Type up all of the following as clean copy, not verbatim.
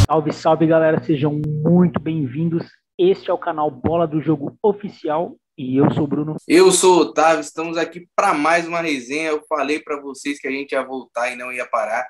Salve, salve galera, sejam muito bem-vindos. Este é o canal Bola do Jogo Oficial e eu sou o Bruno. Eu sou o Otávio, estamos aqui para mais uma resenha. Eu falei para vocês que a gente ia voltar e não ia parar.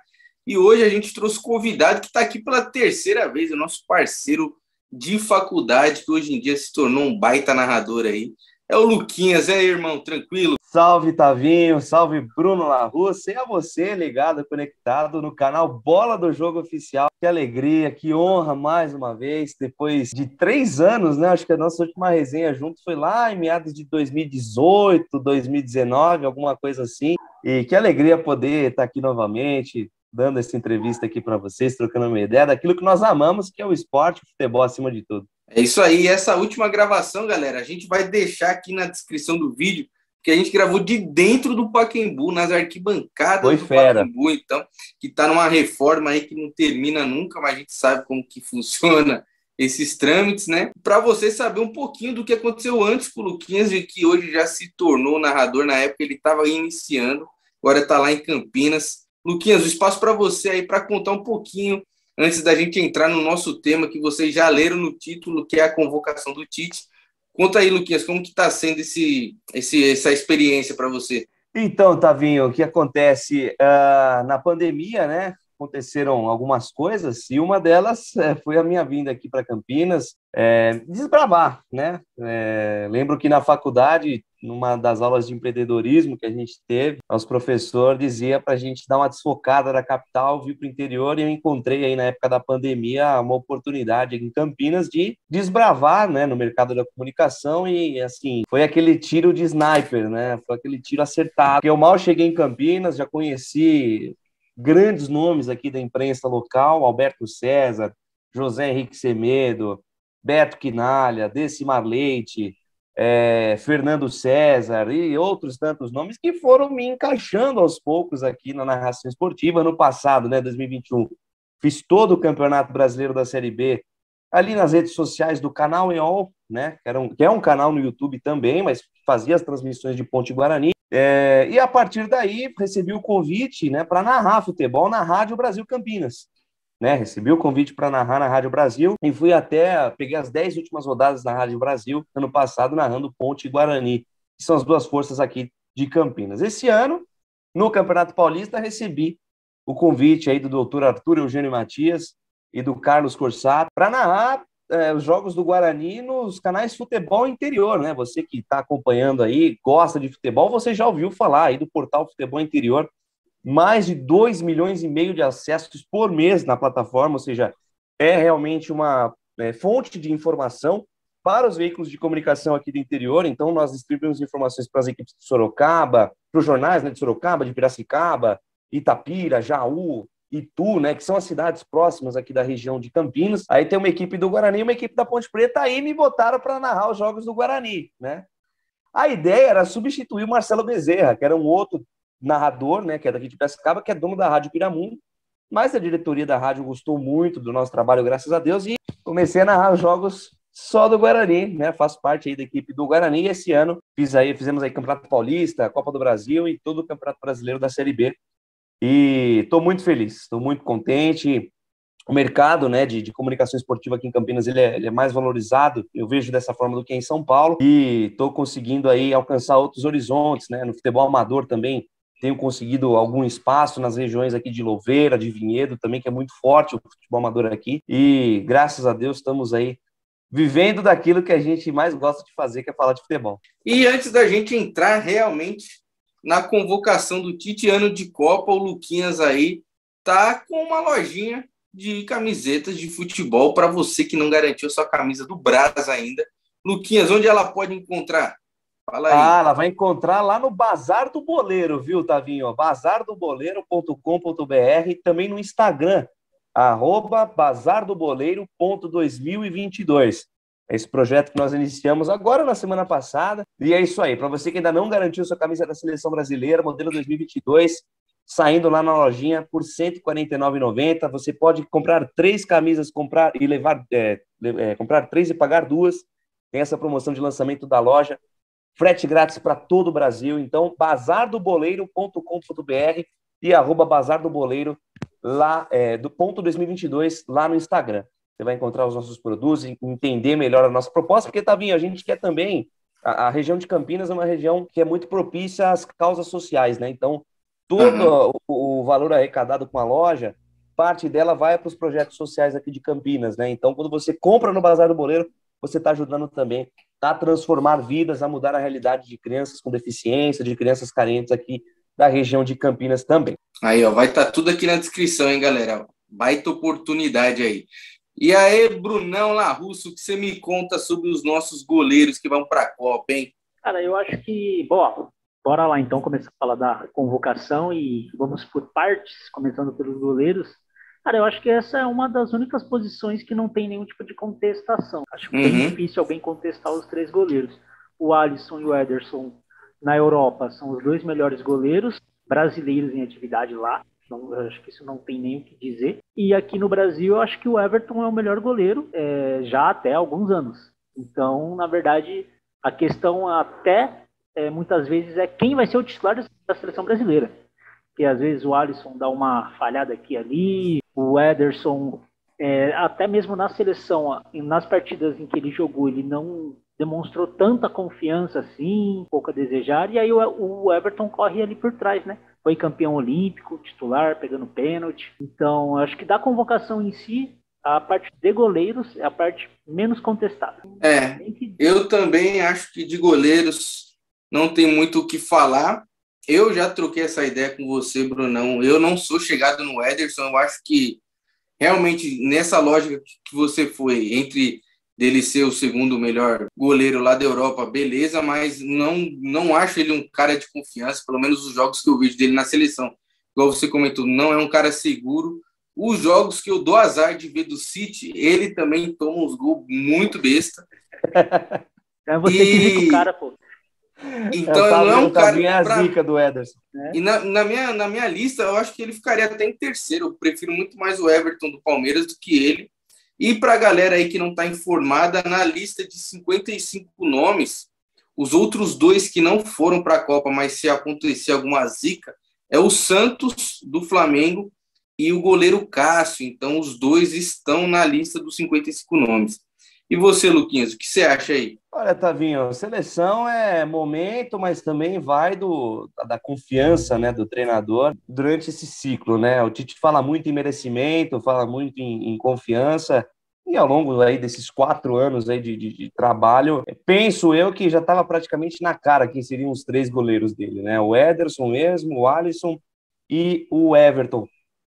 E hoje a gente trouxe um convidado que está aqui pela terceira vez, o nosso parceiro de faculdade, que hoje em dia se tornou um baita narrador aí. É o Luquinhas, irmão? Tranquilo? Salve, Tavinho, salve, Bruno Larrussa, e a você ligado, conectado no canal Bola do Jogo Oficial. Que alegria, que honra mais uma vez, depois de 3 anos, né? Acho que a nossa última resenha junto foi lá em meados de 2018, 2019, alguma coisa assim. E que alegria poder estar aqui novamente, dando essa entrevista aqui para vocês, trocando uma ideia daquilo que nós amamos, que é o esporte, o futebol acima de tudo. É isso aí, essa última gravação, galera, a gente vai deixar aqui na descrição do vídeo, que a gente gravou de dentro do Pacaembu, nas arquibancadas do Pacaembu, então, que está numa reforma aí que não termina nunca, mas a gente sabe como que funciona esses trâmites, né? Para você saber um pouquinho do que aconteceu antes com o Luquinhas, e que hoje já se tornou narrador, na época ele estava iniciando, agora está lá em Campinas. Luquinhas, o espaço para você aí para contar um pouquinho, antes da gente entrar no nosso tema, que vocês já leram no título, que é a convocação do Tite. Conta aí, Luquinhas, como que está sendo essa experiência para você? Então, Tavinho, o que acontece na pandemia, né? Aconteceram algumas coisas e uma delas foi a minha vinda aqui para Campinas, desbravar, né? Lembro que na faculdade, numa das aulas de empreendedorismo que a gente teve, nosso professor dizia para a gente dar uma desfocada da capital, vir para o interior, e eu encontrei aí na época da pandemia uma oportunidade aqui em Campinas de desbravar, né, no mercado da comunicação, e assim, foi aquele tiro de sniper, né? Foi aquele tiro acertado. Porque eu mal cheguei em Campinas, já conheci grandes nomes aqui da imprensa local, Alberto César, José Henrique Semedo, Beto Quinalha, Decimar Leite, Fernando César e outros tantos nomes que foram me encaixando aos poucos aqui na narração esportiva. No passado, né, 2021, fiz todo o Campeonato Brasileiro da Série B ali nas redes sociais do canal EOL, né, que é um canal no YouTube também, mas fazia as transmissões de Ponte Guarani. E a partir daí recebi o convite, né, para narrar futebol na Rádio Brasil Campinas. Né, recebi o convite para narrar na Rádio Brasil e peguei as 10 últimas rodadas na Rádio Brasil, ano passado, narrando Ponte e Guarani, que são as duas forças aqui de Campinas. Esse ano, no Campeonato Paulista, recebi o convite aí do doutor Arthur Eugênio Matias e do Carlos Corsato para narrar os jogos do Guarani nos canais Futebol Interior, né? Você que está acompanhando aí, gosta de futebol, você já ouviu falar aí do portal Futebol Interior. Mais de 2,5 milhões de acessos por mês na plataforma, ou seja, é realmente uma fonte de informação para os veículos de comunicação aqui do interior. Então, nós distribuímos informações para as equipes de Sorocaba, para os jornais, né, de Sorocaba, de Piracicaba, Itapira, Jaú, Itu, né, que são as cidades próximas aqui da região de Campinas. Aí tem uma equipe do Guarani e uma equipe da Ponte Preta, aí me botaram para narrar os jogos do Guarani, né? A ideia era substituir o Marcelo Bezerra, que era um outro narrador, né, que é daqui de Piracicaba, que é dono da Rádio Piramundo, mas a diretoria da rádio gostou muito do nosso trabalho, graças a Deus, e comecei a narrar os jogos só do Guarani, né, faço parte aí da equipe do Guarani, e esse ano fizemos aí Campeonato Paulista, Copa do Brasil e todo o Campeonato Brasileiro da Série B, e estou muito feliz, estou muito contente. O mercado, né, de comunicação esportiva aqui em Campinas, ele é mais valorizado, eu vejo dessa forma, do que em São Paulo, e estou conseguindo aí alcançar outros horizontes, né, no futebol amador também. Tenho conseguido algum espaço nas regiões aqui de Louveira, de Vinhedo também, que é muito forte o futebol amador aqui. E, graças a Deus, estamos aí vivendo daquilo que a gente mais gosta de fazer, que é falar de futebol. E antes da gente entrar realmente na convocação do Tite, ano de Copa, o Luquinhas aí tá com uma lojinha de camisetas de futebol para você que não garantiu sua camisa do Brás ainda. Luquinhas, onde ela pode encontrar? Fala aí. Ela vai encontrar lá no Bazar do Boleiro, viu, Tavinho? bazardoboleiro.com.br, também no Instagram, @bazardoboleiro.2022. Esse projeto que nós iniciamos agora na semana passada. E é isso aí, para você que ainda não garantiu sua camisa da Seleção Brasileira, modelo 2022, saindo lá na lojinha por R$ 149,90. Você pode comprar 3 camisas, comprar 3 e pagar 2. Tem essa promoção de lançamento da loja. Frete grátis para todo o Brasil. Então, bazardoboleiro.com.br e @bazardoboleiro lá, do ponto 2022, lá no Instagram. Você vai encontrar os nossos produtos, entender melhor a nossa proposta, porque, Tavinho, a gente quer também... A região de Campinas é uma região que é muito propícia às causas sociais, né? Então, todo o valor arrecadado com a loja, parte dela vai para os projetos sociais aqui de Campinas, né? Então, quando você compra no Bazar do Boleiro, você está ajudando também a transformar vidas, a mudar a realidade de crianças com deficiência, de crianças carentes aqui da região de Campinas também. Aí, ó, vai estar tudo aqui na descrição, hein, galera? Baita oportunidade aí. E aí, Brunão Larusso, o que você me conta sobre os nossos goleiros que vão para a Copa, hein? Cara, eu acho que... Bom, bora lá então começar a falar da convocação e vamos por partes, começando pelos goleiros. Cara, eu acho que essa é uma das únicas posições que não tem nenhum tipo de contestação. Acho que é bem difícil alguém contestar os 3 goleiros. O Alisson e o Ederson na Europa são os 2 melhores goleiros brasileiros em atividade lá. Então, eu acho que isso não tem nem o que dizer. E aqui no Brasil, eu acho que o Everton é o melhor goleiro já até alguns anos. Então, na verdade, a questão até muitas vezes é quem vai ser o titular da seleção brasileira. Porque às vezes o Alisson dá uma falhada aqui e ali, o Ederson, até mesmo na seleção, nas partidas em que ele jogou, ele não demonstrou tanta confiança assim, pouco a desejar, e aí o Everton corre ali por trás, né? Foi campeão olímpico, titular, pegando pênalti. Então, acho que da convocação em si, a parte de goleiros é a parte menos contestada. Eu também acho que de goleiros não tem muito o que falar. Eu já troquei essa ideia com você, Brunão. Eu não sou chegado no Ederson. Eu acho que realmente nessa lógica que você foi, entre dele ser o segundo melhor goleiro lá da Europa, beleza, mas não acho ele um cara de confiança, pelo menos os jogos que eu vejo dele na seleção. Igual você comentou, não é um cara seguro. Os jogos que eu dou azar de ver do City, ele também toma uns gols muito besta. É você que zica o cara, pô. Então, não é um cara... É a zica do Ederson. E na minha lista, eu acho que ele ficaria até em terceiro. Eu prefiro muito mais o Everton do Palmeiras do que ele. E para a galera aí que não está informada, na lista de 55 nomes, os outros 2 que não foram para a Copa, mas se acontecer alguma zica, é o Santos, do Flamengo, e o goleiro Cássio. Então, os 2 estão na lista dos 55 nomes. E você, Luquinhas, o que você acha aí? Olha, Tavinho, seleção é momento, mas também vai da confiança, né, do treinador durante esse ciclo, né? O Tite fala muito em merecimento, fala muito em confiança, e ao longo aí desses 4 anos aí de trabalho, penso eu que já estava praticamente na cara quem seriam os 3 goleiros dele, né? O Ederson mesmo, o Alisson e o Everton.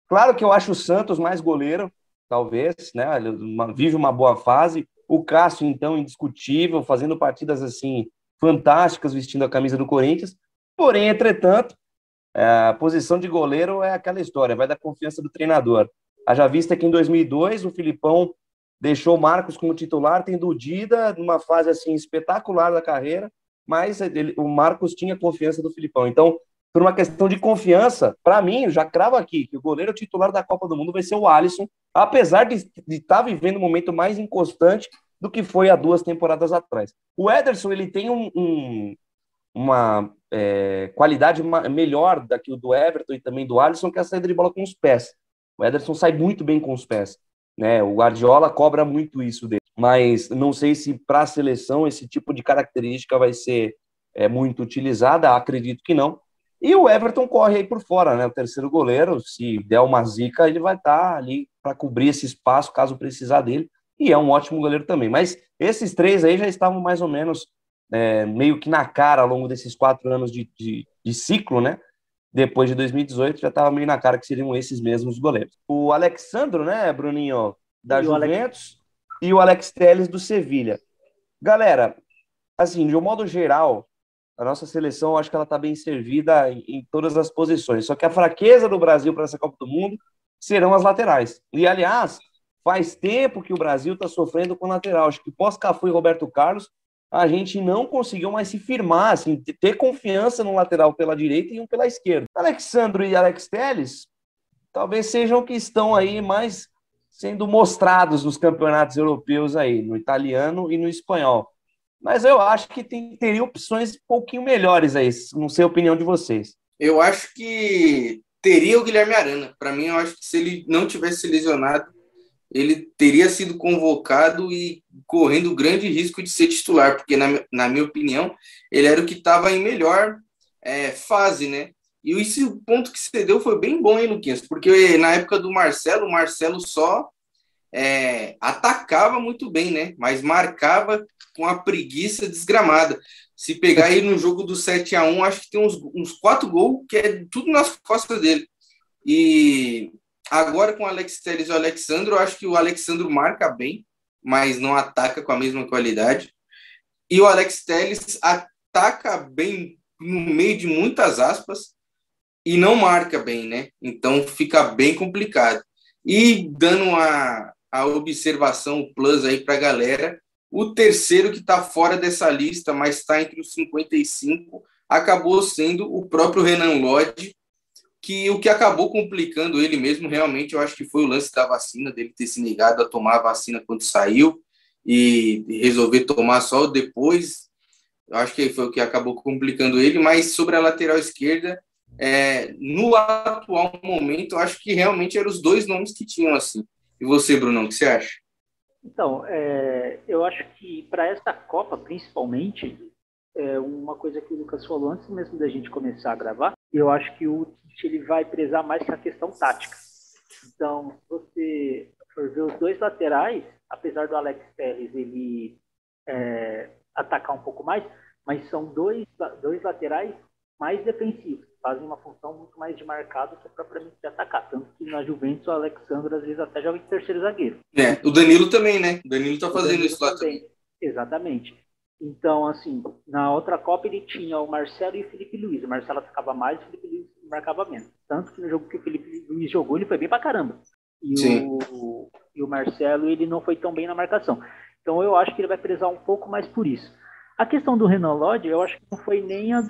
Claro que eu acho o Santos mais goleiro, talvez, né? Ele vive uma boa fase. O Cássio, então, indiscutível, fazendo partidas assim fantásticas, vestindo a camisa do Corinthians. Porém, entretanto, a posição de goleiro é aquela história, vai da confiança do treinador. Haja vista que em 2002 o Filipão deixou o Marcos como titular, tendo o Dida numa fase assim espetacular da carreira, mas o Marcos tinha confiança do Filipão. Então, por uma questão de confiança, para mim, já cravo aqui que o goleiro titular da Copa do Mundo vai ser o Alisson, apesar de estar vivendo um momento mais inconstante do que foi há 2 temporadas atrás. O Ederson, ele tem uma qualidade melhor do Everton e também do Alisson, que é a saída de bola com os pés. O Ederson sai muito bem com os pés, né? O Guardiola cobra muito isso dele, mas não sei se para a seleção esse tipo de característica vai ser muito utilizada, acredito que não. E o Everton corre aí por fora, né? O terceiro goleiro, se der uma zica, ele vai estar ali para cobrir esse espaço, caso precisar dele. E é um ótimo goleiro também. Mas esses 3 aí já estavam mais ou menos meio que na cara ao longo desses 4 anos de ciclo, né? Depois de 2018, já estava meio na cara que seriam esses mesmos goleiros. O Alexandro, né, Bruninho, da Juventus, e o Alex Telles, do Sevilha. Galera, assim, de um modo geral, a nossa seleção, eu acho que ela está bem servida em todas as posições. Só que a fraqueza do Brasil para essa Copa do Mundo serão as laterais. E, aliás, faz tempo que o Brasil está sofrendo com lateral. Acho que pós-Cafu e Roberto Carlos, a gente não conseguiu mais se firmar, assim, ter confiança no lateral pela direita e um pela esquerda. Alexandro e Alex Telles talvez sejam que estão aí mais sendo mostrados nos campeonatos europeus aí, no italiano e no espanhol. Mas eu acho que teria opções um pouquinho melhores aí, não sei a opinião de vocês. Eu acho que teria o Guilherme Arana. Para mim, eu acho que se ele não tivesse se lesionado, ele teria sido convocado e correndo grande risco de ser titular, porque, na minha opinião, ele era o que estava em melhor fase, né? E esse ponto que você deu foi bem bom, hein, Luquinhas? Porque na época do Marcelo, o Marcelo só atacava muito bem, né? Mas marcava com a preguiça desgramada. Se pegar aí no jogo do 7-1, acho que tem uns 4 gols que é tudo nas costas dele. E agora com o Alex Telles e o Alexandro, eu acho que o Alexandro marca bem, mas não ataca com a mesma qualidade. E o Alex Telles ataca bem no meio de muitas aspas e não marca bem, né? Então fica bem complicado. E dando a observação, o plus aí para a galera, o terceiro que está fora dessa lista, mas está entre os 55, acabou sendo o próprio Renan Lodge, que o que acabou complicando ele mesmo, realmente, eu acho que foi o lance da vacina, dele ter se negado a tomar a vacina quando saiu e resolver tomar só depois. Eu acho que foi o que acabou complicando ele, mas sobre a lateral esquerda, no atual momento, eu acho que realmente eram os 2 nomes que tinham, assim. E você, Brunão, o que você acha? Então, eu acho que para essa Copa, principalmente, uma coisa que o Lucas falou antes mesmo da gente começar a gravar, eu acho que o Tite ele vai prezar mais que a questão tática. Então, se você for ver os 2 laterais, apesar do Alex Telles ele atacar um pouco mais, mas são dois laterais mais defensivos, fazem uma função muito mais de marcado que propriamente de atacar. Tanto que na Juventus o Alexandre às vezes até joga em terceiro zagueiro. O Danilo também, né? O Danilo tá fazendo isso lá também. Exatamente. Então, assim, na outra Copa ele tinha o Marcelo e o Felipe Luiz. O Marcelo atacava mais, o Felipe Luiz marcava menos. Tanto que no jogo que o Felipe Luiz jogou, ele foi bem pra caramba. E o Marcelo, ele não foi tão bem na marcação. Então eu acho que ele vai prezar um pouco mais por isso. A questão do Renan Lodge, eu acho que não foi nem a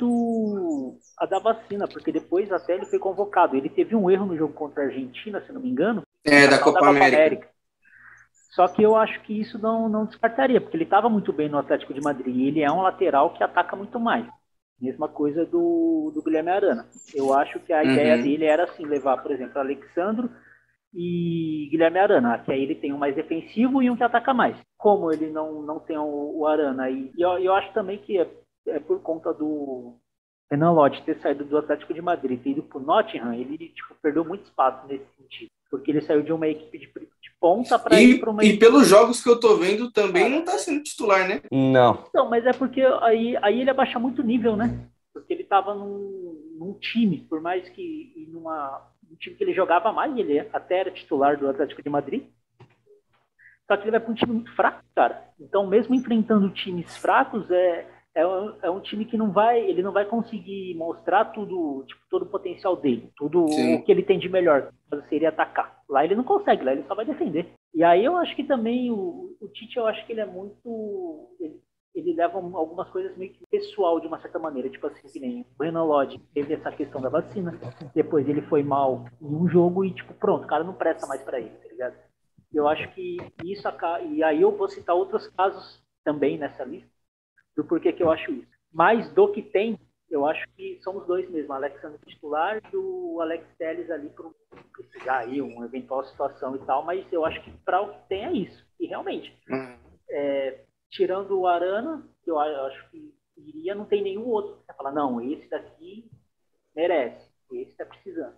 da vacina, porque depois até ele foi convocado. Ele teve um erro no jogo contra a Argentina, se não me engano. Da Copa América. Só que eu acho que isso não descartaria, porque ele estava muito bem no Atlético de Madrid. E ele é um lateral que ataca muito mais. Mesma coisa do Guilherme Arana. Eu acho que a ideia dele era assim, levar, por exemplo, Alexandro e Guilherme Arana, que aí ele tem um mais defensivo e um que ataca mais. Como ele não tem o Arana, e eu acho também que é por conta do Renan Lodge ter saído do Atlético de Madrid e ter ido para o Nottingham, ele perdeu muito espaço nesse sentido, porque ele saiu de uma equipe de ponta para ir para uma equipe... E pelos jogos que eu tô vendo, também não está sendo titular, né? Não. Não, mas é porque aí ele abaixa muito o nível, né? Porque ele estava num time, por mais que um time que ele jogava mais, ele até era titular do Atlético de Madrid, só que ele vai para um time muito fraco, cara. Então, mesmo enfrentando times fracos, é um time que ele não vai conseguir mostrar todo o potencial dele, tudo o que ele tem de melhor, seria atacar. Lá ele não consegue, lá ele só vai defender. E aí eu acho que também o Tite, eu acho que ele é muito... Ele leva algumas coisas meio que pessoal, de uma certa maneira. Tipo assim, que nem o Renan Lodge teve essa questão da vacina, depois ele foi mal em um jogo e, pronto, o cara não presta mais pra ele, tá ligado? Eu acho que isso acaba... E aí eu vou citar outros casos também nessa lista, do porquê que eu acho isso. Mas do que tem, eu acho que são os 2 mesmo, o Alexandre titular e o Alex Telles ali para precisar aí, uma eventual situação e tal, mas eu acho que para o que tem é isso. E realmente, tirando o Arana, que eu acho que iria, não tem nenhum outro que você fala, não, esse daqui merece, esse está precisando.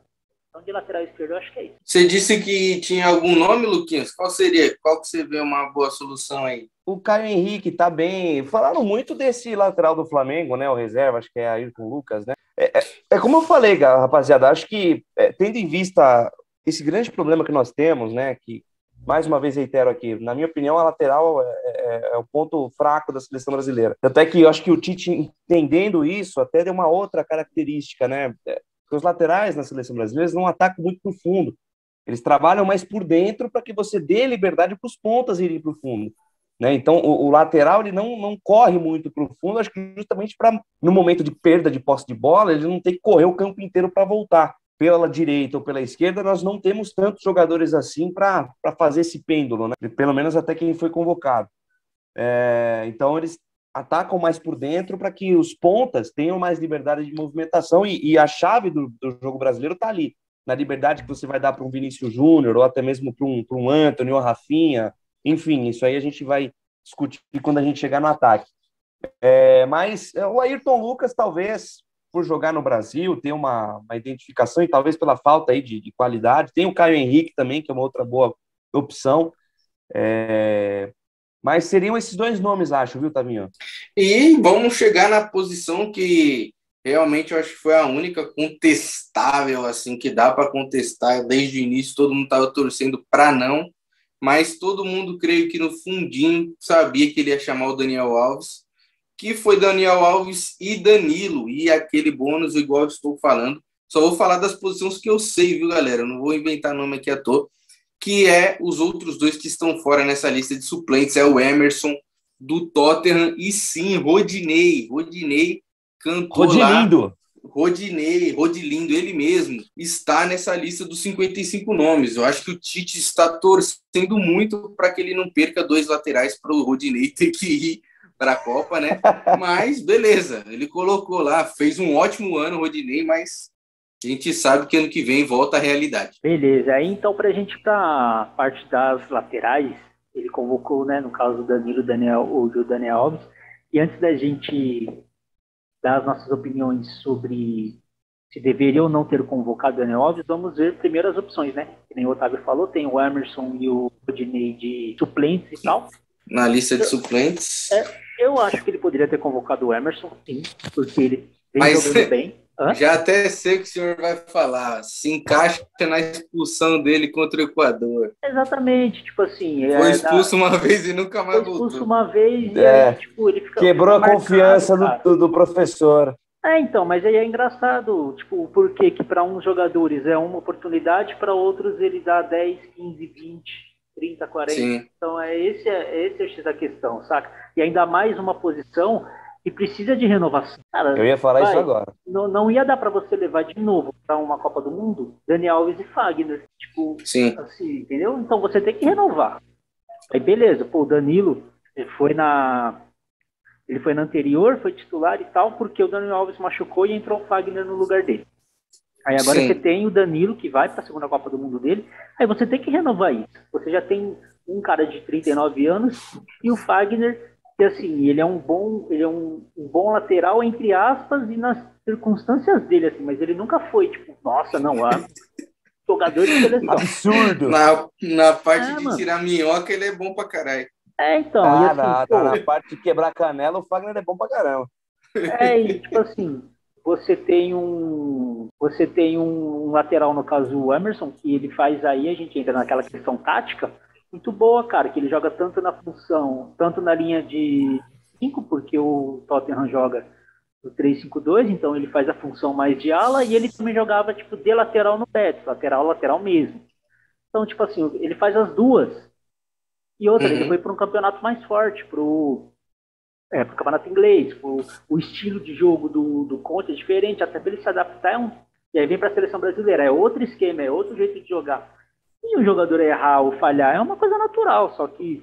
Então, de lateral esquerdo, eu acho que é isso. Você disse que tinha algum nome, Luquinhas? Qual seria? Qual que você vê uma boa solução aí? O Caio Henrique tá bem. Falaram muito desse lateral do Flamengo, né? O reserva, acho que é Ayrton Lucas, né? Como eu falei, rapaziada, acho que, tendo em vista esse grande problema que nós temos, né? Que, mais uma vez, reitero aqui, na minha opinião, a lateral é o ponto fraco da seleção brasileira. Até que eu acho que o Tite, entendendo isso, até deu uma outra característica, né? Porque os laterais na seleção brasileira não atacam muito pro fundo. Eles trabalham mais por dentro para que você dê liberdade para os pontas irem para o fundo. Né? Então, o lateral ele não corre muito para o fundo, acho que justamente para, no momento de perda de posse de bola, ele não tem que correr o campo inteiro para voltar. Pela direita ou pela esquerda, nós não temos tantos jogadores assim para fazer esse pêndulo, né? Pelo menos até quem foi convocado. Então, eles atacam mais por dentro para que os pontas tenham mais liberdade de movimentação e a chave do jogo brasileiro está ali. na liberdade que você vai dar para um Vinícius Júnior, ou até mesmo para um Antony, ou Rafinha, enfim, isso aí a gente vai discutir quando a gente chegar no ataque. Mas o Ayrton Lucas, talvez, por jogar no Brasil, ter uma identificação, e talvez pela falta aí de qualidade, tem o Caio Henrique também, que é uma outra boa opção, mas seriam esses dois nomes, acho, viu, Tavinho? E vamos chegar na posição que realmente eu acho que foi a única contestável, assim, que dá para contestar desde o início. Todo mundo estava torcendo para não, mas todo mundo, creio que no fundinho, sabia que ele ia chamar o Daniel Alves, que foi Daniel Alves e Danilo, e aquele bônus, igual eu estou falando. Só vou falar das posições que eu sei, viu, galera? Eu não vou inventar nome aqui à toa, que é os outros dois que estão fora nessa lista de suplentes, é o Emerson, do Tottenham, e sim, Rodinei cantou Rodilindo. lá. Rodilindo, ele mesmo, está nessa lista dos 55 nomes. Eu acho que o Tite está torcendo muito para que ele não perca 2 laterais para o Rodinei ter que ir para a Copa, né? Mas, beleza, ele colocou lá, fez um ótimo ano o Rodinei, mas a gente sabe que ano que vem volta à realidade. Beleza, aí então para a gente ir para a parte das laterais, ele convocou, né, no caso do Danilo, o Daniel Alves, e antes da gente dar as nossas opiniões sobre se deveria ou não ter convocado o Daniel Alves, vamos ver primeiro as opções, né? Que nem o Otávio falou, tem o Emerson e o Rodinei de suplentes e tal. Na lista de suplentes. Eu acho que ele poderia ter convocado o Emerson, sim, porque ele vem jogando bem. Já até sei o que o senhor vai falar. Se encaixa na expulsão dele contra o Equador. Exatamente, tipo assim... Foi expulso uma vez e nunca mais voltou. Foi expulso uma vez e aí, tipo, ele fica... Quebrou a confiança do professor. Então, mas aí é engraçado, tipo, porque que para uns jogadores é uma oportunidade, para outros ele dá 10, 15, 20, 30, 40. Sim. Então esse é o X da questão, saca? E ainda mais uma posição que precisa de renovação. Cara, eu ia falar isso agora. Não ia dar para você levar de novo para uma Copa do Mundo Daniel Alves e Fagner, tipo, sim, assim, entendeu? Então você tem que renovar. Aí beleza, pô, o Danilo ele foi na anterior, foi titular e tal, porque o Daniel Alves machucou e entrou o Fagner no lugar dele. Aí agora Sim. Você tem o Danilo, que vai para a segunda Copa do Mundo dele, aí você tem que renovar isso. Você já tem um cara de 39 anos e o Fagner, que assim, ele é um bom lateral, entre aspas, e nas circunstâncias dele, assim, mas ele nunca foi, tipo, nossa, não, jogador de seleção. Absurdo! Na parte de tirar minhoca, ele é bom pra caralho. Então, e assim, na parte de quebrar canela, o Fagner é bom pra caramba. E tipo assim, você tem um lateral, no caso o Emerson, que ele faz aí, a gente entra naquela questão tática, muito boa, cara, que ele joga tanto na função, tanto na linha de 5, porque o Tottenham joga no 3-5-2, então ele faz a função mais de ala, e ele também jogava, tipo, de lateral no Betis, lateral mesmo. Então, tipo assim, ele faz as duas. E outra, ele foi para um campeonato mais forte, pro campeonato inglês, o estilo de jogo do Conte é diferente, até para ele se adaptar, e aí vem para a seleção brasileira, é outro esquema, é outro jeito de jogar. E o jogador errar ou falhar é uma coisa natural, só que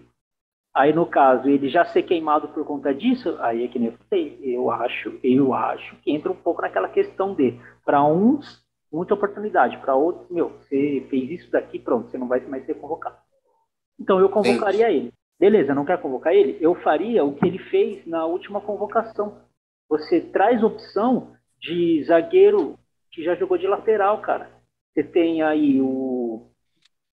aí no caso, ele já ser queimado por conta disso, aí é que nem eu falei, eu acho que entra um pouco naquela questão de, para uns, muita oportunidade, para outros, você fez isso daqui, pronto, você não vai mais ser convocado. Então eu convocaria ele. Beleza, não quer convocar ele? Eu faria o que ele fez na última convocação. Você traz opção de zagueiro que já jogou de lateral, cara. Você tem aí o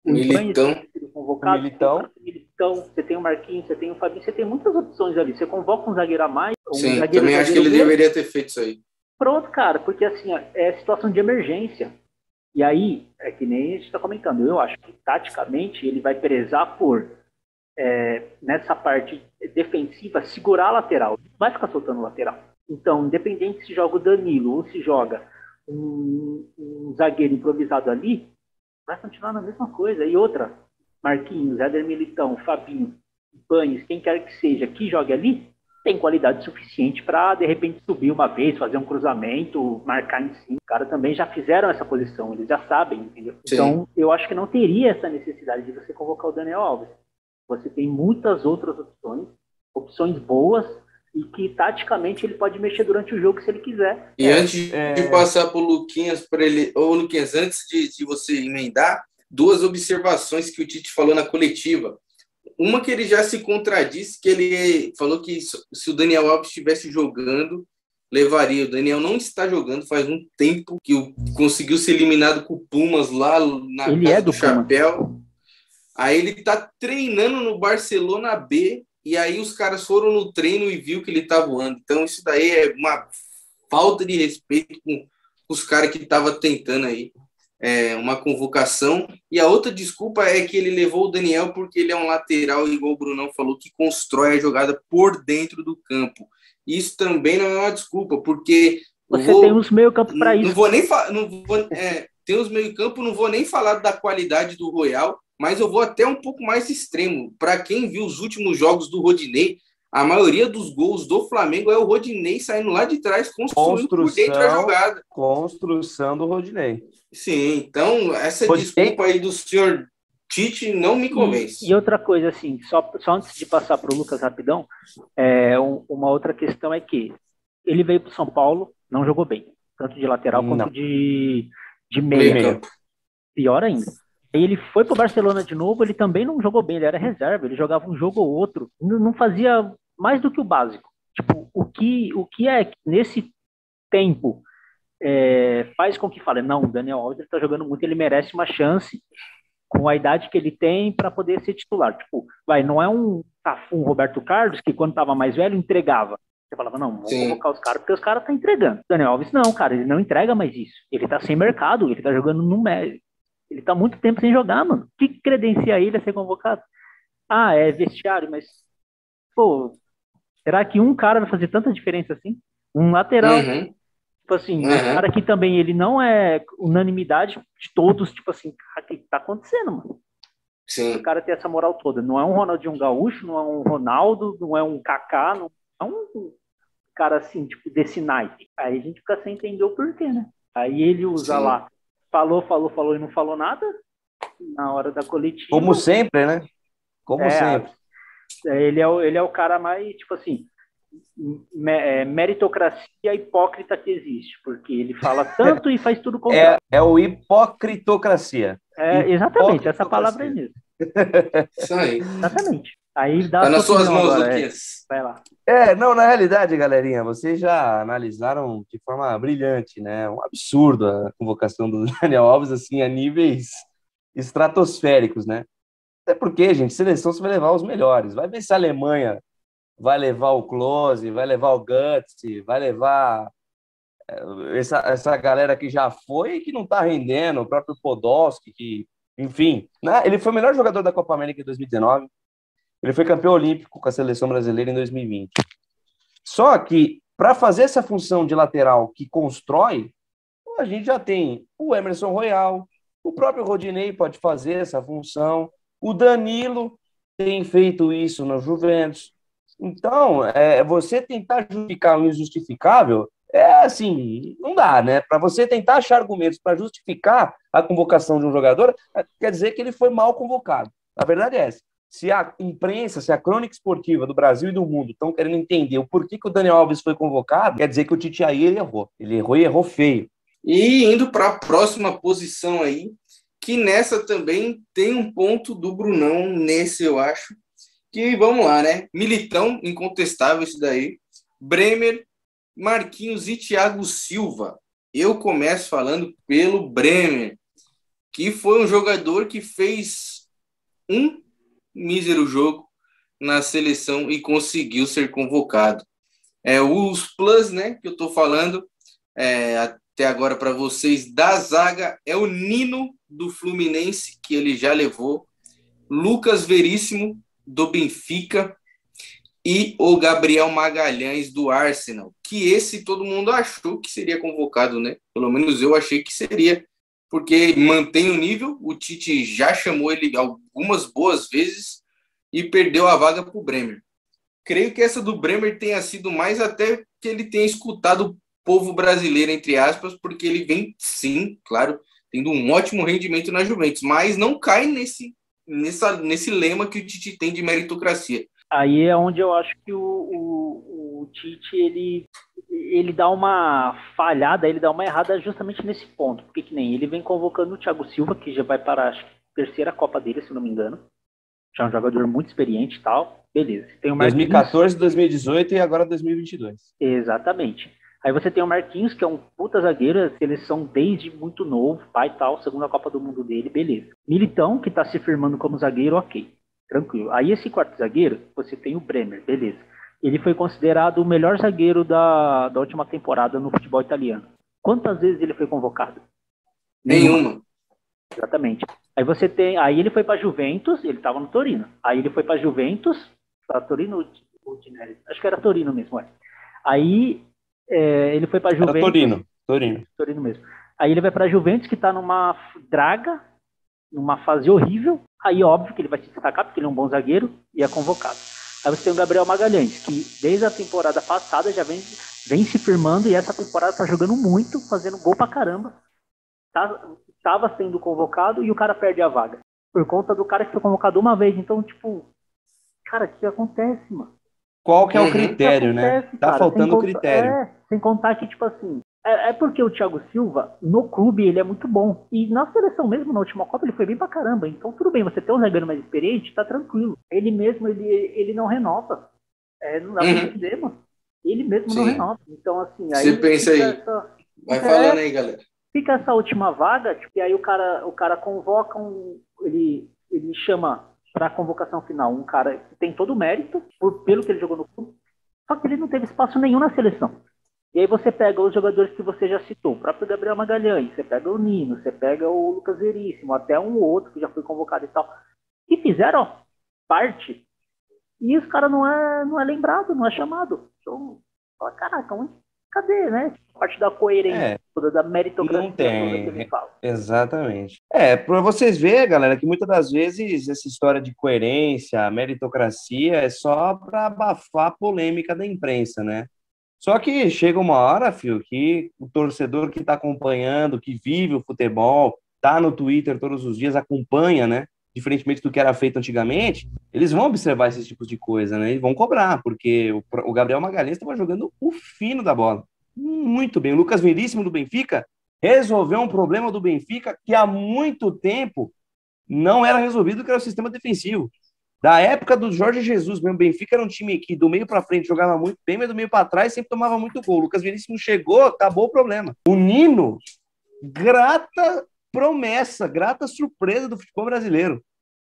Militão. Convocado, Militão, você tem o Marquinhos, você tem o Fabinho, você tem muitas opções ali. Você convoca um zagueiro a mais. Sim, também acho que ele deveria ter feito isso aí. Pronto, cara, porque assim, é situação de emergência. E aí, é que nem a gente está comentando, eu acho que taticamente ele vai prezar por, nessa parte defensiva, segurar a lateral. Não vai ficar soltando lateral. Então, independente se joga o Danilo ou se joga um zagueiro improvisado ali, vai continuar na mesma coisa. E outra, Marquinhos, Éder Militão, Fabinho, Banes, quem quer que seja, que jogue ali, tem qualidade suficiente para, de repente, subir uma vez, fazer um cruzamento, marcar em cima. Os caras também já fizeram essa posição, eles já sabem, entendeu? Sim. Então, eu acho que não teria essa necessidade de você convocar o Daniel Alves. Você tem muitas outras opções boas, e que taticamente ele pode mexer durante o jogo se ele quiser. E antes de passar para o Luquinhas, para ele, ô Luquinhas, antes de você emendar, 2 observações que o Tite falou na coletiva. Uma que ele já se contradisse, que ele falou que se o Daniel Alves estivesse jogando, levaria. O Daniel não está jogando faz um tempo, que conseguiu ser eliminado com o Pumas lá na ele casa do Chapéu. Aí ele está treinando no Barcelona B, e aí os caras foram no treino e viu que ele tá voando. Então isso daí é uma falta de respeito com os caras que estavam tentando aí uma convocação. E a outra desculpa é que ele levou o Daniel porque ele é um lateral, igual o Brunão falou, que constrói a jogada por dentro do campo. Isso também não é uma desculpa, porque tem os meio-campo para isso. Não vou nem tem os meio-campo, não vou nem falar da qualidade do Royal, mas eu vou até um pouco mais extremo. Para quem viu os últimos jogos do Rodinei, a maioria dos gols do Flamengo é o Rodinei saindo lá de trás, construindo por dentro a jogada. Construção do Rodinei. Sim, então essa desculpa aí do senhor Tite não me convence. E outra coisa, assim, só antes de passar para o Lucas rapidão, uma outra questão é que ele veio para o São Paulo, não jogou bem, tanto de lateral quanto de meia. Pior ainda. Aí ele foi pro Barcelona de novo, ele também não jogou bem, ele era reserva, ele jogava um jogo ou outro, não fazia mais do que o básico. Tipo, o que é nesse tempo faz com que fale, não, o Daniel Alves tá jogando muito, ele merece uma chance com a idade que ele tem para poder ser titular. Tipo, não é um Roberto Carlos que quando tava mais velho entregava. Você falava, não, vamos colocar os caras porque os caras tá entregando. O Daniel Alves não, cara, ele não entrega mais isso. Ele tá sem mercado, ele tá jogando no médio. Ele tá muito tempo sem jogar, mano. O que credencia ele a ser convocado? É vestiário, mas... Pô, será que um cara vai fazer tanta diferença assim? Um lateral. Tipo assim, um cara que também ele não é unanimidade de todos. Tipo assim, o que tá acontecendo, mano? Sim. O cara tem essa moral toda. Não é um Ronaldinho Gaúcho, não é um Ronaldo, não é um Kaká, não é um cara assim, tipo, desse naipe. Aí a gente fica sem entender o porquê, né? Aí ele usa lá. Falou e não falou nada na hora da coletiva. Como sempre, né? Como sempre. Ele é o cara mais, tipo assim, meritocracia hipócrita que existe, porque ele fala tanto e faz tudo contrário. É o hipocritocracia. Exatamente, essa palavra é mesmo. Isso aí. Exatamente. Aí dá tá nas suas mãos, Luquinhas. Vai lá. Não, na realidade, galerinha, vocês já analisaram de forma brilhante, né? Um absurdo a convocação do Daniel Alves, assim, a níveis estratosféricos, né? Até porque, gente, seleção você vai levar os melhores. Vai ver se a Alemanha vai levar o Klose, vai levar o Götze, vai levar essa galera que já foi e que não tá rendendo, o próprio Podolski, que, enfim, né? Ele foi o melhor jogador da Copa América em 2019. Ele foi campeão olímpico com a seleção brasileira em 2020. Só que, para fazer essa função de lateral que constrói, a gente já tem o Emerson Royal, o próprio Rodinei pode fazer essa função, o Danilo tem feito isso no Juventus. Então, você tentar justificar o injustificável, assim, não dá, né? Para você tentar achar argumentos para justificar a convocação de um jogador, quer dizer que ele foi mal convocado. A verdade é essa. Se a imprensa, se a crônica esportiva do Brasil e do mundo estão querendo entender o porquê que o Daniel Alves foi convocado, quer dizer que o Tite aí errou. Ele errou e errou feio. E indo para a próxima posição aí, que nessa também tem um ponto do Brunão nesse, eu acho. Que vamos lá, né? Militão, incontestável isso daí. Bremer, Marquinhos e Thiago Silva. Eu começo falando pelo Bremer, que foi um jogador que fez um mísero jogo na seleção e conseguiu ser convocado. Os plus, né, que eu tô falando até agora para vocês da zaga é o Nino do Fluminense, que ele já levou, Lucas Veríssimo do Benfica e o Gabriel Magalhães do Arsenal, que esse todo mundo achou que seria convocado, né? Pelo menos eu achei que seria, porque mantém o nível, o Tite já chamou ele algumas boas vezes e perdeu a vaga para o Bremer. Creio que essa do Bremer tenha sido mais até que ele tenha escutado o povo brasileiro, entre aspas, porque ele vem, sim, claro, tendo um ótimo rendimento na Juventus, mas não cai nesse lema que o Tite tem de meritocracia. Aí é onde eu acho que o o Tite, ele dá uma falhada, ele dá uma errada justamente nesse ponto. Porque que nem ele vem convocando o Thiago Silva, que já vai para a terceira Copa dele, se não me engano. Já é um jogador muito experiente e tal. Beleza. Tem o Marquinhos, 2014, 2018 e agora 2022. Exatamente. Aí você tem o Marquinhos, que é um puta zagueiro, a seleção desde muito novo, pai e tal, segunda Copa do Mundo dele, beleza. Militão, que tá se firmando como zagueiro, ok, tranquilo. Aí esse quarto zagueiro, você tem o Bremer, beleza. Ele foi considerado o melhor zagueiro da última temporada no futebol italiano. Quantas vezes ele foi convocado? Nenhuma. Exatamente. Aí ele foi para Juventus, ele estava no Torino. Aí ele foi para Juventus, Torino, acho que era Torino mesmo, Aí ele foi para Juventus. Era Torino mesmo. Aí ele vai para Juventus, que está numa draga, numa fase horrível. Aí óbvio que ele vai se destacar, porque ele é um bom zagueiro e é convocado. Aí você tem o Gabriel Magalhães, que desde a temporada passada já vem se firmando, e essa temporada tá jogando muito, fazendo gol pra caramba. Tava sendo convocado e o cara perde a vaga. Por conta do cara que foi convocado uma vez. Então, tipo, cara, o que acontece, mano? Qual que é o critério, né? Tá faltando o critério. Sem contar que, tipo assim, é porque o Thiago Silva, no clube, ele é muito bom. E na seleção mesmo, na última Copa, ele foi bem pra caramba. Então, tudo bem, você tem um zagueiro mais experiente, tá tranquilo. Ele mesmo, ele não renova. Não dá pra entender, mano. Ele mesmo não renova. Então, assim, aí... Você pensa aí. Vai falando aí, galera. Fica essa última vaga, tipo, e aí o cara convoca ele chama para a convocação final um cara que tem todo o mérito pelo que ele jogou no clube, só que ele não teve espaço nenhum na seleção. E aí você pega os jogadores que você já citou, o próprio Gabriel Magalhães, você pega o Nino, você pega o Lucas Veríssimo, até um ou outro que já foi convocado e tal, que fizeram parte, e os caras não é lembrado, não é chamado. Então, fala, caraca, cadê, né? A parte da coerência, toda da meritocracia não tem. Toda que ele fala. Exatamente. Para vocês verem, galera, que muitas das vezes essa história de coerência, meritocracia, é só para abafar a polêmica da imprensa, né? Só que chega uma hora, filho, que o torcedor que está acompanhando, que vive o futebol, tá no Twitter todos os dias, acompanha, né? Diferentemente do que era feito antigamente, eles vão observar esses tipos de coisa, né? E vão cobrar, porque o Gabriel Magalhães estava jogando o fino da bola. Muito bem. O Lucas Veríssimo do Benfica resolveu um problema do Benfica que há muito tempo não era resolvido, que era o sistema defensivo. Da época do Jorge Jesus, o Benfica era um time que do meio para frente jogava muito bem, mas do meio para trás sempre tomava muito gol. O Lucas Veríssimo chegou, acabou o problema. O Nino, grata promessa, grata surpresa do futebol brasileiro.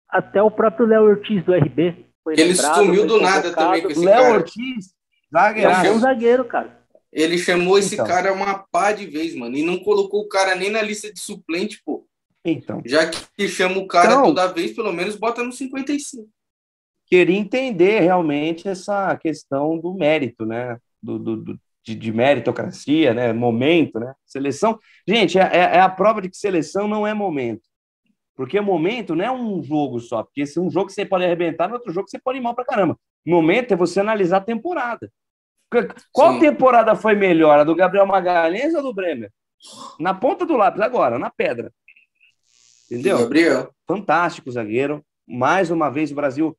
Até o próprio Léo Ortiz do RB. Ele sumiu do nada também com esse Léo cara. Ortiz, zagueiraço. É um zagueiro, cara. Ele chamou esse cara uma pá de vez, mano, e não colocou o cara nem na lista de suplente, pô. Então. Já que chama o cara toda vez, pelo menos bota no 55. Queria entender realmente essa questão do mérito, né? De meritocracia, né? Momento, né? Seleção. Gente, é a prova de que seleção não é momento. Porque momento não é um jogo só. Porque se um jogo você pode arrebentar, no outro jogo você pode ir mal pra caramba. Momento é você analisar a temporada. Qual temporada foi melhor? A do Gabriel Magalhães ou do Bremer? Na ponta do lápis agora, na pedra. Entendeu? Gabriel. Fantástico zagueiro. Mais uma vez o Brasil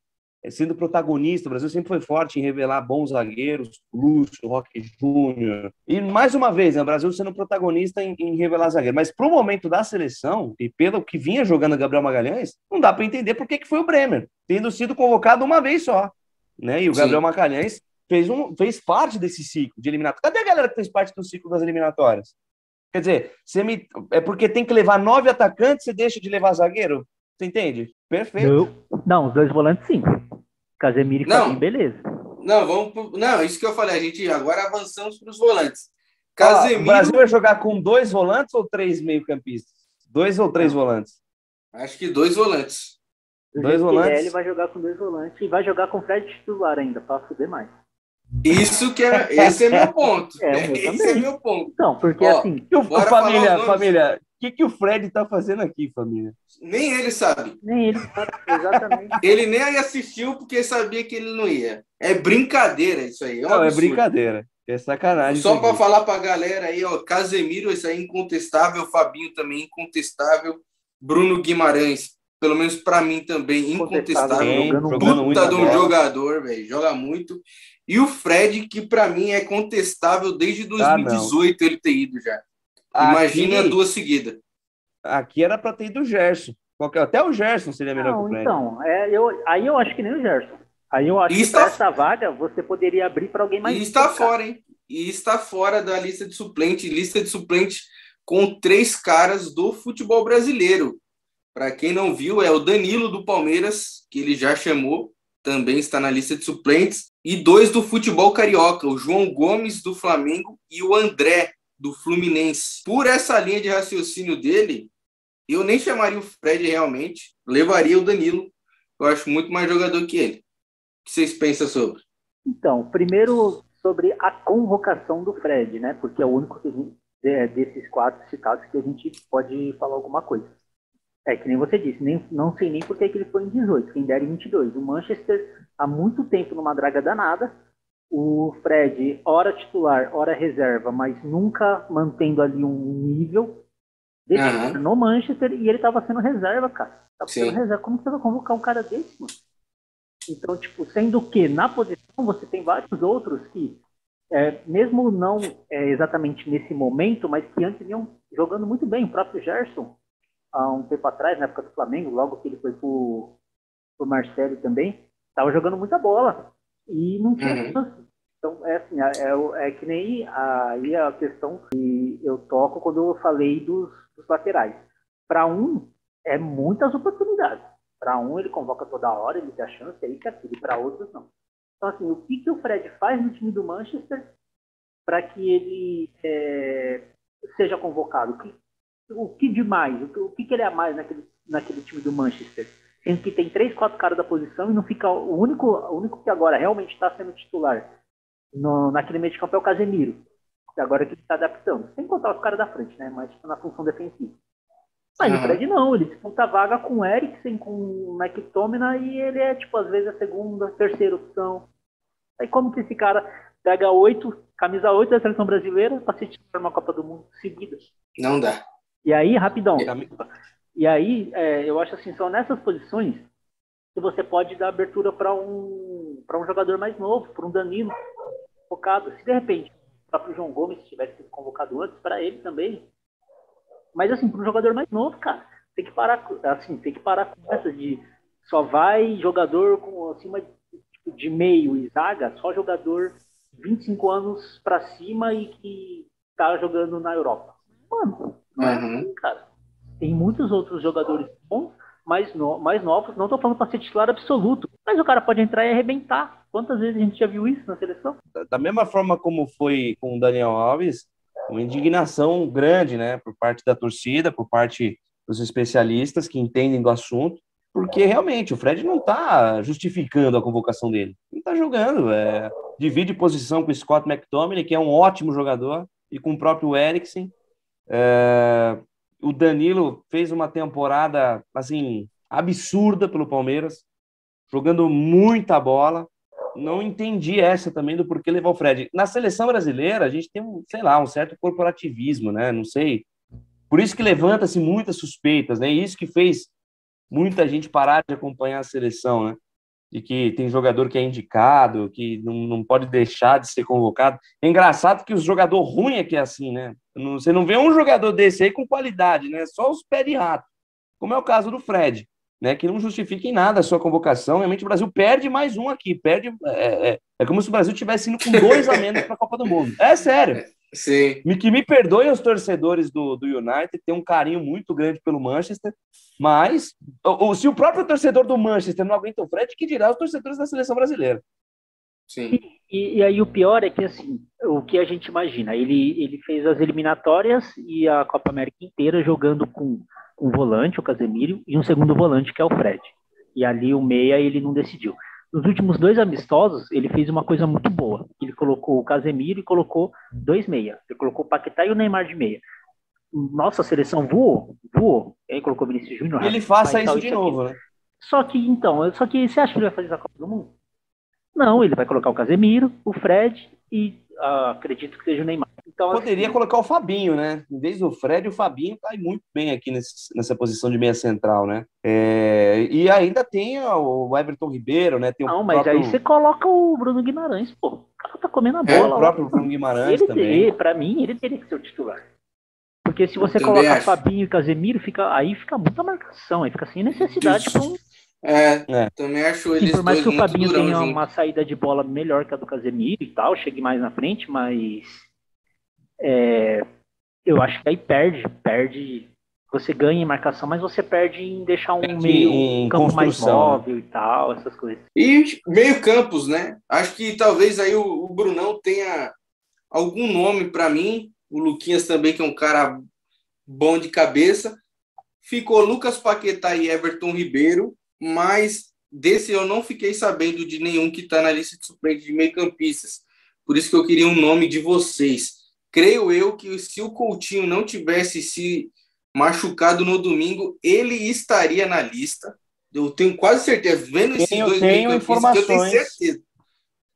sendo protagonista. O Brasil sempre foi forte em revelar bons zagueiros, Lúcio, Roque Júnior. E mais uma vez, né, o Brasil sendo protagonista em revelar zagueiro. Mas pro momento da seleção, e pelo que vinha jogando o Gabriel Magalhães, não dá para entender por que foi o Bremer, tendo sido convocado uma vez só. Né? E o Gabriel Magalhães fez parte desse ciclo de eliminatórias. Cadê a galera que fez parte do ciclo das eliminatórias? Quer dizer, é porque tem que levar 9 atacantes, você deixa de levar zagueiro? Você entende? Perfeito. Não, os 2 volantes sim. Casemiro e Fabinho, beleza. Não, isso que eu falei, a gente agora avançamos para os volantes. Casemiro... O Brasil vai jogar com 2 volantes ou 3 meio-campistas? 2 ou 3 volantes? Acho que 2 volantes. 2 volantes? Ele vai jogar com 2 volantes e vai jogar com o Fred titular ainda, para fuder mais. Esse é meu ponto. Esse é meu ponto. Então, porque assim... Família, o que o Fred tá fazendo aqui, família? Nem ele sabe. Nem ele sabe, exatamente. Ele nem aí assistiu porque sabia que ele não ia. É brincadeira isso aí. É brincadeira. É sacanagem. Só para falar pra galera aí, ó, Casemiro, isso aí incontestável, Fabinho também incontestável, Bruno Guimarães pelo menos para mim também, incontestável. Jogando puta de um jogador, velho, joga muito. E o Fred, que para mim é contestável desde 2018 ele ter ido já. Imagina 2 seguidas. Aqui era para ter ido o Gerson. Até o Gerson seria melhor que o Fred. Então, aí eu acho que nem o Gerson. Aí eu acho que para essa vaga você poderia abrir para alguém mais. E está fora, hein? E está fora da lista de suplente. Lista de suplente com 3 caras do futebol brasileiro. Para quem não viu, é o Danilo do Palmeiras, que ele já chamou, também está na lista de suplentes. E 2 do futebol carioca, o João Gomes do Flamengo e o André do Fluminense. Por essa linha de raciocínio dele, eu nem chamaria o Fred realmente, levaria o Danilo. Eu acho muito mais jogador que ele. O que vocês pensam sobre? Então, primeiro sobre a convocação do Fred, né? Porque é o único desses 4 citados que a gente pode falar alguma coisa. É que nem você disse, não sei nem por que ele foi em 18, quem dera em 22. O Manchester, há muito tempo numa draga danada. O Fred, hora titular, hora reserva, mas nunca mantendo ali um nível. No Manchester, e ele estava sendo reserva, cara. Sendo reserva. Como você vai convocar um cara desse, mano? Então, tipo, sendo que na posição você tem vários outros que, mesmo não exatamente nesse momento, mas que antes vinham jogando muito bem. O próprio Gerson, há um tempo atrás, na época do Flamengo, logo que ele foi pro Marcelo também, estava jogando muita bola. E não tinha chance. Então, assim, é que nem aí a questão que eu toco quando eu falei dos laterais. Para um, é muitas oportunidades. Para um, ele convoca toda hora, ele dá chance, aí que aquilo. Para outros, não. Então, assim, o que o Fred faz no time do Manchester para que ele seja convocado? O que demais? O que ele é a mais naquele time do Manchester? Sendo que tem 3, 4 caras da posição e não fica... O único que agora realmente está sendo titular naquele meio de campo é o Casemiro. Agora que ele está adaptando. Sem contar os caras da frente, né? Mas na função defensiva. Mas o Fred não, ele disputa vaga com o Eriksen, com o McTominay, e ele é, tipo, às vezes a segunda, terceira opção. Aí como que esse cara pega camisa 8 da seleção brasileira para se titular numa Copa do Mundo seguida? Não dá. E aí, rapidão. E aí, eu acho assim, são nessas posições que você pode dar abertura para um jogador mais novo, para um Danilo focado. Se de repente o próprio João Gomes tivesse sido convocado antes, para ele também. Mas assim, para um jogador mais novo, cara, tem que parar com essa de só vai jogador com acima de meio e zaga, só jogador 25 anos para cima e que tá jogando na Europa. Mano, não é assim, cara. Tem muitos outros jogadores bons, mais novos, não tô falando para ser titular absoluto, mas o cara pode entrar e arrebentar. Quantas vezes a gente já viu isso na seleção? Da mesma forma como foi com o Daniel Alves, uma indignação grande, né, por parte da torcida, por parte dos especialistas que entendem do assunto, porque realmente o Fred não está justificando a convocação dele. Ele está jogando, divide posição com o Scott McTominay, que é um ótimo jogador, e com o próprio Eriksen. O Danilo fez uma temporada assim absurda pelo Palmeiras, jogando muita bola. Não entendi essa também do porquê levar o Fred. Na seleção brasileira, a gente tem, um certo corporativismo, né? Não sei. Por isso que levanta-se muitas suspeitas, né? E isso que fez muita gente parar de acompanhar a seleção, né? De que tem jogador que é indicado, que não pode deixar de ser convocado. É engraçado que os jogador ruim é que é assim, né? Você não vê um jogador desse aí com qualidade, né? Só os pés de rato. Como é o caso do Fred, né, que não justifica em nada a sua convocação. Realmente o Brasil perde mais um aqui. É como se o Brasil tivesse indo com 2 a menos para a Copa do Mundo. É sério. Sim. Que me perdoem os torcedores do United, tem um carinho muito grande pelo Manchester, mas se o próprio torcedor do Manchester não aguenta o Fred, que dirá os torcedores da seleção brasileira? Sim. E aí o pior é que, assim, o que a gente imagina, ele fez as eliminatórias e a Copa América inteira jogando com um volante, o Casemiro, e um segundo volante, que é o Fred. E ali o meia ele não decidiu. Nos últimos 2 amistosos, ele fez uma coisa muito boa. Ele colocou o Casemiro e colocou 2 meia. Ele colocou o Paquetá e o Neymar de meia. Nossa, a seleção voou. E aí colocou o Vinícius Júnior. Ele faça isso de novo, né? Só que você acha que ele vai fazer essa Copa do Mundo? Não, ele vai colocar o Casemiro, o Fred e acredito que seja o Neymar. Então, poderia assim, colocar o Fabinho, né? Em vez do Fred, o Fabinho cai muito bem aqui nessa posição de meia central, né? E ainda tem o Everton Ribeiro, né? Tem o não, mas próprio... aí você coloca o Bruno Guimarães, pô. O cara tá comendo a o bola lá. próprio Bruno Guimarães também. Pra mim, ele teria que ser o titular. Porque se você Também colocar acho. Fabinho e Casemiro, aí fica muita marcação, aí fica sem necessidade para um. Também acho Sim, eles por mais dois que o muito Fabinho durão tenha junto. uma saída de bola melhor que a do Casemiro e tal, chegue mais na frente, mas eu acho que aí perde. Você ganha em marcação, mas você perde em deixar um meio Em campo mais construção, né? móvel e tal, essas coisas. E meio campos, né? Acho que talvez aí o Brunão tenha algum nome para mim. O Luquinhas também, que é um cara bom de cabeça. Ficou Lucas Paquetá e Everton Ribeiro, mas desse eu não fiquei sabendo de nenhum que está na lista de suplentes de meio-campistas. Por isso que eu queria um nome de vocês. Creio eu que se o Coutinho não tivesse se machucado no domingo, ele estaria na lista. Eu tenho quase certeza, vendo esses dois meio-campistas, que eu tenho certeza.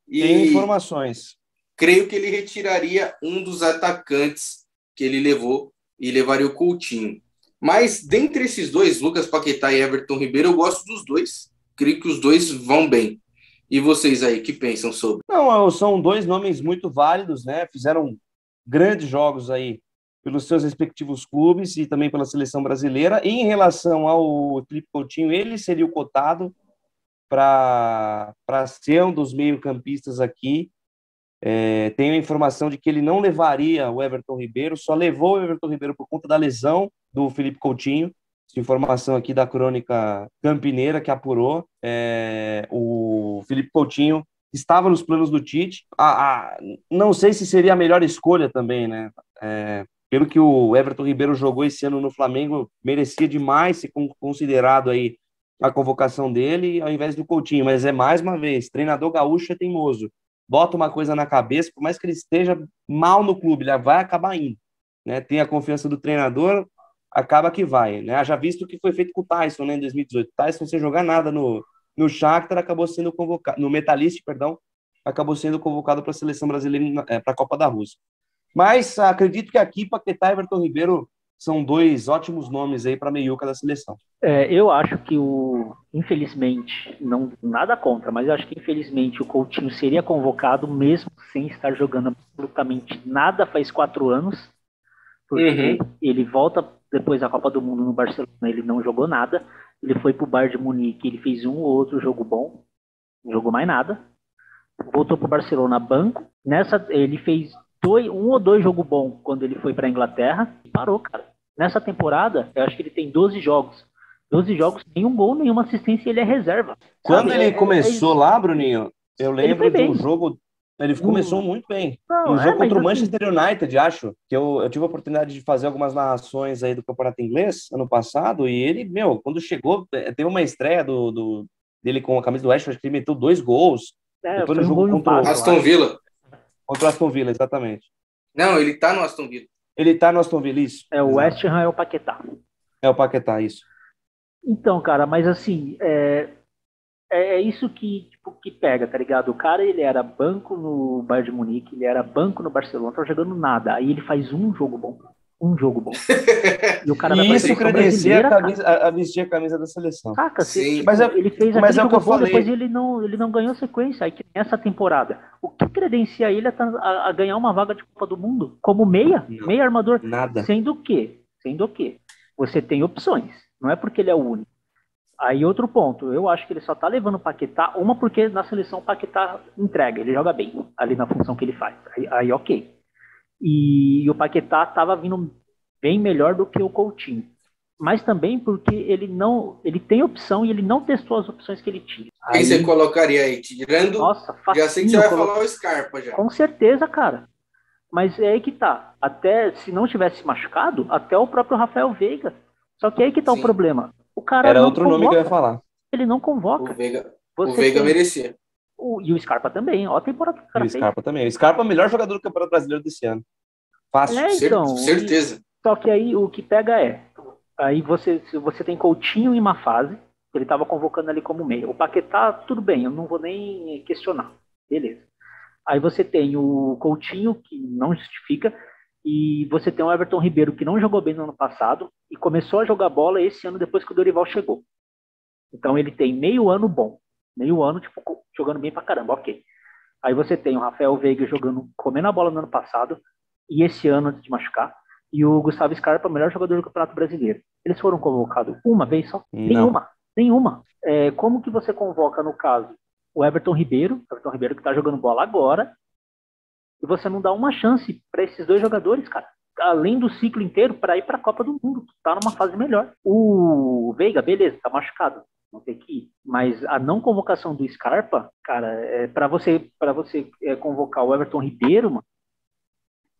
Tenho informações. Creio que ele retiraria um dos atacantes que ele levou e levaria o Coutinho. Mas, dentre esses dois, Lucas Paquetá e Everton Ribeiro, eu gosto dos dois. Creio que os dois vão bem. E vocês aí, que pensam sobre? Não, são dois nomes muito válidos, né? Fizeram grandes jogos aí pelos seus respectivos clubes e também pela seleção brasileira. E em relação ao Felipe Coutinho, ele seria o cotado para ser um dos meio-campistas aqui. Tenho a informação de que ele não levaria o Everton Ribeiro, só levou o Everton Ribeiro por conta da lesão do Felipe Coutinho. Essa informação aqui da crônica campineira que apurou. O Felipe Coutinho estava nos planos do Tite. Não sei se seria a melhor escolha também, né? Pelo que o Everton Ribeiro jogou esse ano no Flamengo, merecia demais ser considerado aí a convocação dele ao invés do Coutinho, mas mais uma vez, treinador gaúcho é teimoso. Bota uma coisa na cabeça, por mais que ele esteja mal no clube, ele vai acabar indo, né? Tem a confiança do treinador, acaba que vai, né? Já visto o que foi feito com o Tyson, né, em 2018. Tyson, sem jogar nada no Shakhtar, acabou sendo convocado, no Metalist, perdão, acabou sendo convocado para a seleção brasileira, para a Copa da Rússia. Mas acredito que aqui, Paquetá e Everton Ribeiro são dois ótimos nomes aí para a meiuca da seleção. Eu acho que infelizmente, não nada contra, mas eu acho que infelizmente o Coutinho seria convocado mesmo sem estar jogando absolutamente nada faz 4 anos, porque ele volta depois da Copa do Mundo no Barcelona, ele não jogou nada, ele foi pro Bayern de Munique, ele fez um ou outro jogo bom, não jogou mais nada, voltou pro Barcelona banco, ele fez 1 ou 2 jogos bons quando ele foi pra Inglaterra e parou, cara. Nessa temporada, eu acho que ele tem 12 jogos. 12 jogos, nenhum gol, nenhuma assistência, ele é reserva. Quando ele começou lá, Bruninho, eu lembro de um jogo... Ele começou muito bem. Um jogo contra o Manchester United, acho. Que eu tive a oportunidade de fazer algumas narrações aí do campeonato inglês ano passado. E ele, quando chegou, teve uma estreia dele com a camisa do West, acho que ele meteu 2 gols. Depois do jogo contra o Aston Villa. Contra o Aston Villa, exatamente. Não, ele tá no Aston Villa. Ele tá no Aston Villa, isso. O West Ham é o Paquetá. É o Paquetá, isso. Então, cara, mas assim, é isso que pega, tá ligado? O cara, ele era banco no Bayern de Munique, ele era banco no Barcelona, tá jogando nada. Aí ele faz um jogo bom. E o cara vai isso credencia a vestir a camisa da seleção. Saca, ele fez aquele jogo bom, depois ele não ganhou sequência. Aí que nessa temporada, o que credencia ele a ganhar uma vaga de Copa do Mundo? Como meia armador? Nada. Sendo que você tem opções. Não é porque ele é o único. Aí outro ponto, eu acho que ele só tá levando o Paquetá, porque na seleção o Paquetá entrega, ele joga bem ali na função que ele faz. Aí ok. E o Paquetá estava vindo bem melhor do que o Coutinho. Mas também porque ele tem opção e ele não testou as opções que ele tinha. Quem você colocaria aí? Tirando. Nossa, facinho, já sei que você vai falar o Scarpa já. Com certeza, cara. Mas é aí que tá. Até se não tivesse machucado, até o próprio Rafael Veiga. Só que é aí que tá o problema. O cara era outro nome que eu ia falar. Ele não convoca. O Veiga merecia. E o Scarpa também. Olha a temporada que o cara fez. O Scarpa também. O Scarpa é o melhor jogador do Campeonato Brasileiro desse ano. Fácil. Então, certeza. Só que aí o que pega aí você tem Coutinho em uma fase, ele estava convocando ali como meia. O Paquetá, tudo bem, eu não vou nem questionar. Beleza. Aí você tem o Coutinho, que não justifica, e você tem o Everton Ribeiro, que não jogou bem no ano passado, e começou a jogar bola esse ano depois que o Dorival chegou. Então ele tem meio ano bom. Meio ano, tipo, jogando bem pra caramba, ok. Aí você tem o Rafael Veiga jogando, comendo a bola no ano passado, e esse ano antes de machucar, e o Gustavo Scarpa, melhor jogador do Campeonato Brasileiro. Eles foram convocados uma vez só? Não. Nenhuma. Como que você convoca, no caso, o Everton Ribeiro que tá jogando bola agora, e você não dá uma chance para esses dois jogadores, cara, além do ciclo inteiro, para ir para a Copa do Mundo, que tá numa fase melhor. O Veiga, beleza, tá machucado, não tem que ir. Mas a não convocação do Scarpa, cara, para você convocar o Everton Ribeiro, mano,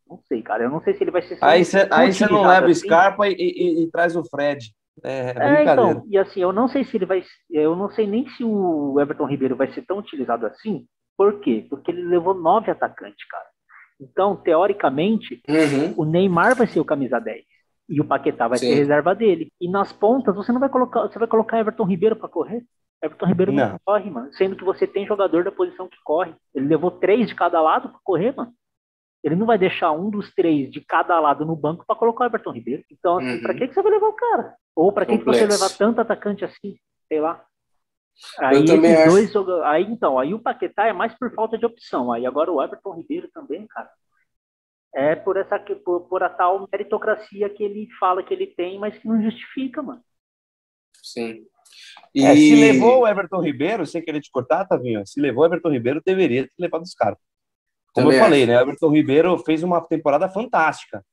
não sei, cara. Eu não sei se ele vai ser. Aí você não leva o Scarpa e traz o Fred. Brincadeira. Então, e assim, eu não sei se ele vai. Eu não sei nem se o Everton Ribeiro vai ser tão utilizado assim. Por quê? Porque ele levou 9 atacantes, cara. Então, teoricamente, o Neymar vai ser o camisa 10. E o Paquetá vai ser reserva dele. E nas pontas, você não vai colocar. Você vai colocar Everton Ribeiro para correr? Everton Ribeiro não corre, mano. Sendo que você tem jogador da posição que corre. Ele levou 3 de cada lado para correr, mano. Ele não vai deixar um dos 3 de cada lado no banco para colocar o Everton Ribeiro. Então, assim, pra que você vai levar o cara? Ou pra que você levar tanto atacante assim? Sei lá. Aí, aí o Paquetá é mais por falta de opção. Aí agora o Everton Ribeiro também, cara. É por a tal meritocracia que ele fala que ele tem, mas que não justifica, mano. Sim. Se levou o Everton Ribeiro, sem querer te cortar, Tavinho, se levou o Everton Ribeiro, deveria ter levado os caras. Como eu falei, né? O Everton Ribeiro fez uma temporada fantástica.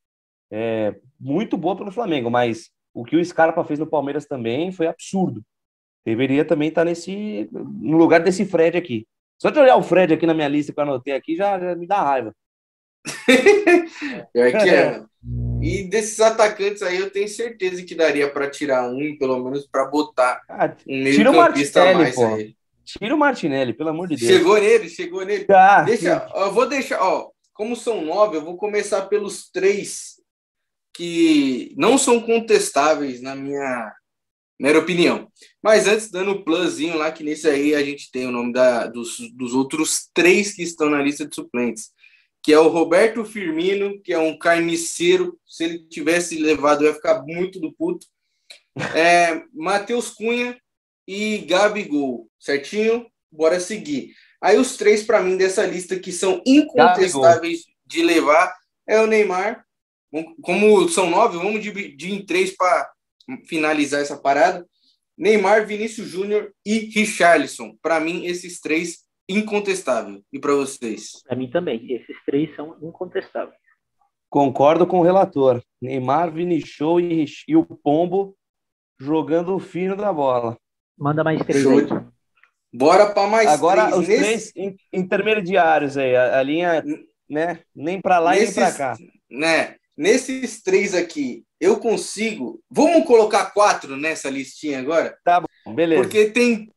Muito boa pelo Flamengo, mas o que o Scarpa fez no Palmeiras também foi absurdo. Deveria também estar no lugar desse Fred aqui. Só de olhar o Fred aqui na minha lista que eu anotei aqui, já me dá raiva. E desses atacantes aí, eu tenho certeza que daria para tirar um, pelo menos para botar um meio-campista a mais aí. Tira o Martinelli, pelo amor de Deus. Chegou nele. Eu vou deixar, como são 9, eu vou começar pelos 3 que não são contestáveis na minha mera opinião. Mas antes, dando um plusinho lá, que nesse aí a gente tem o nome dos outros 3 que estão na lista de suplentes, que é o Roberto Firmino, que é um carniceiro. Se ele tivesse levado, eu ia ficar muito do puto. Matheus Cunha e Gabigol, certinho? Bora seguir. Aí os 3 para mim dessa lista que são incontestáveis de levar é o Neymar. Como são 9, vamos dividir em 3 para finalizar essa parada. Neymar, Vinícius Júnior e Richarlison. Para mim, esses 3 incontestáveis. E para vocês? Para mim também. Esses 3 são incontestáveis. Concordo com o relator. Neymar, Vinicius e o Pombo jogando o fino da bola. Manda mais 3 aí. Bora para mais 3. Agora, os 3 intermediários aí. A linha, né? Nem para lá e nem para cá. Né? Nesses 3 aqui, eu consigo... Vamos colocar 4 nessa listinha agora? Tá bom, beleza. Porque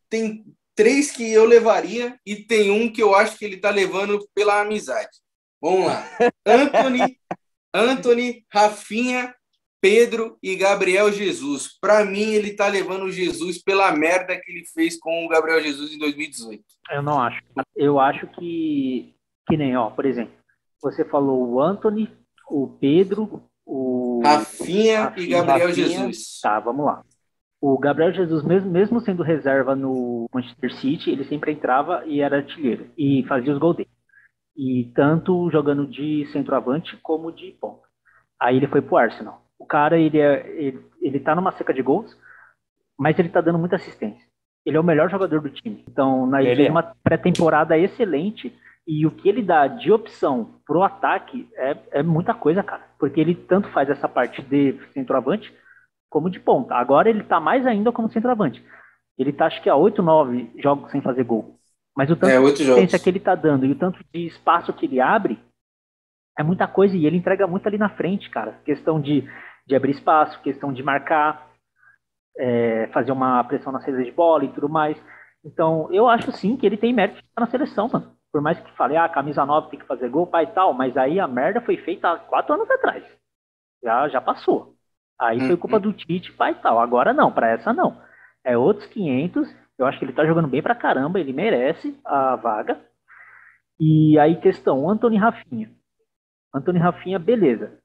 tem 3 que eu levaria e tem um que eu acho que ele tá levando pela amizade. Vamos lá. Antony, Rafinha, Pedro e Gabriel Jesus. Para mim, ele tá levando o Jesus pela merda que ele fez com o Gabriel Jesus em 2018. Eu não acho. Eu acho que nem, por exemplo, você falou o Antony, o Pedro, o Rafinha e Gabriel Jesus. Tá, vamos lá. O Gabriel Jesus, mesmo sendo reserva no Manchester City, ele sempre entrava e era artilheiro. E fazia os gols dele. E tanto jogando de centroavante como de ponta. Aí ele foi pro Arsenal. O cara, ele tá numa seca de gols, mas ele tá dando muita assistência. Ele é o melhor jogador do time. Então, ele fez uma pré-temporada excelente. E o que ele dá de opção pro ataque é muita coisa, cara. Porque ele tanto faz essa parte de centroavante como de ponta. Agora ele tá mais ainda como centroavante. Ele tá, acho que, 8, 9 jogos sem fazer gol. Mas o tanto de assistência que ele tá dando e o tanto de espaço que ele abre é muita coisa. E ele entrega muito ali na frente, cara. Questão de abrir espaço, questão de marcar, fazer uma pressão na saída de bola e tudo mais. Então, eu acho sim que ele tem mérito de estar na seleção, mano. Por mais que fale, camisa 9 tem que fazer gol, pai e tal, mas aí a merda foi feita há 4 anos atrás. Já passou. Aí foi culpa do Tite, pai e tal. Agora não, pra essa não. É outros 500. Eu acho que ele tá jogando bem pra caramba, ele merece a vaga. E aí, questão, Antony e Rafinha. Antony e Rafinha, beleza.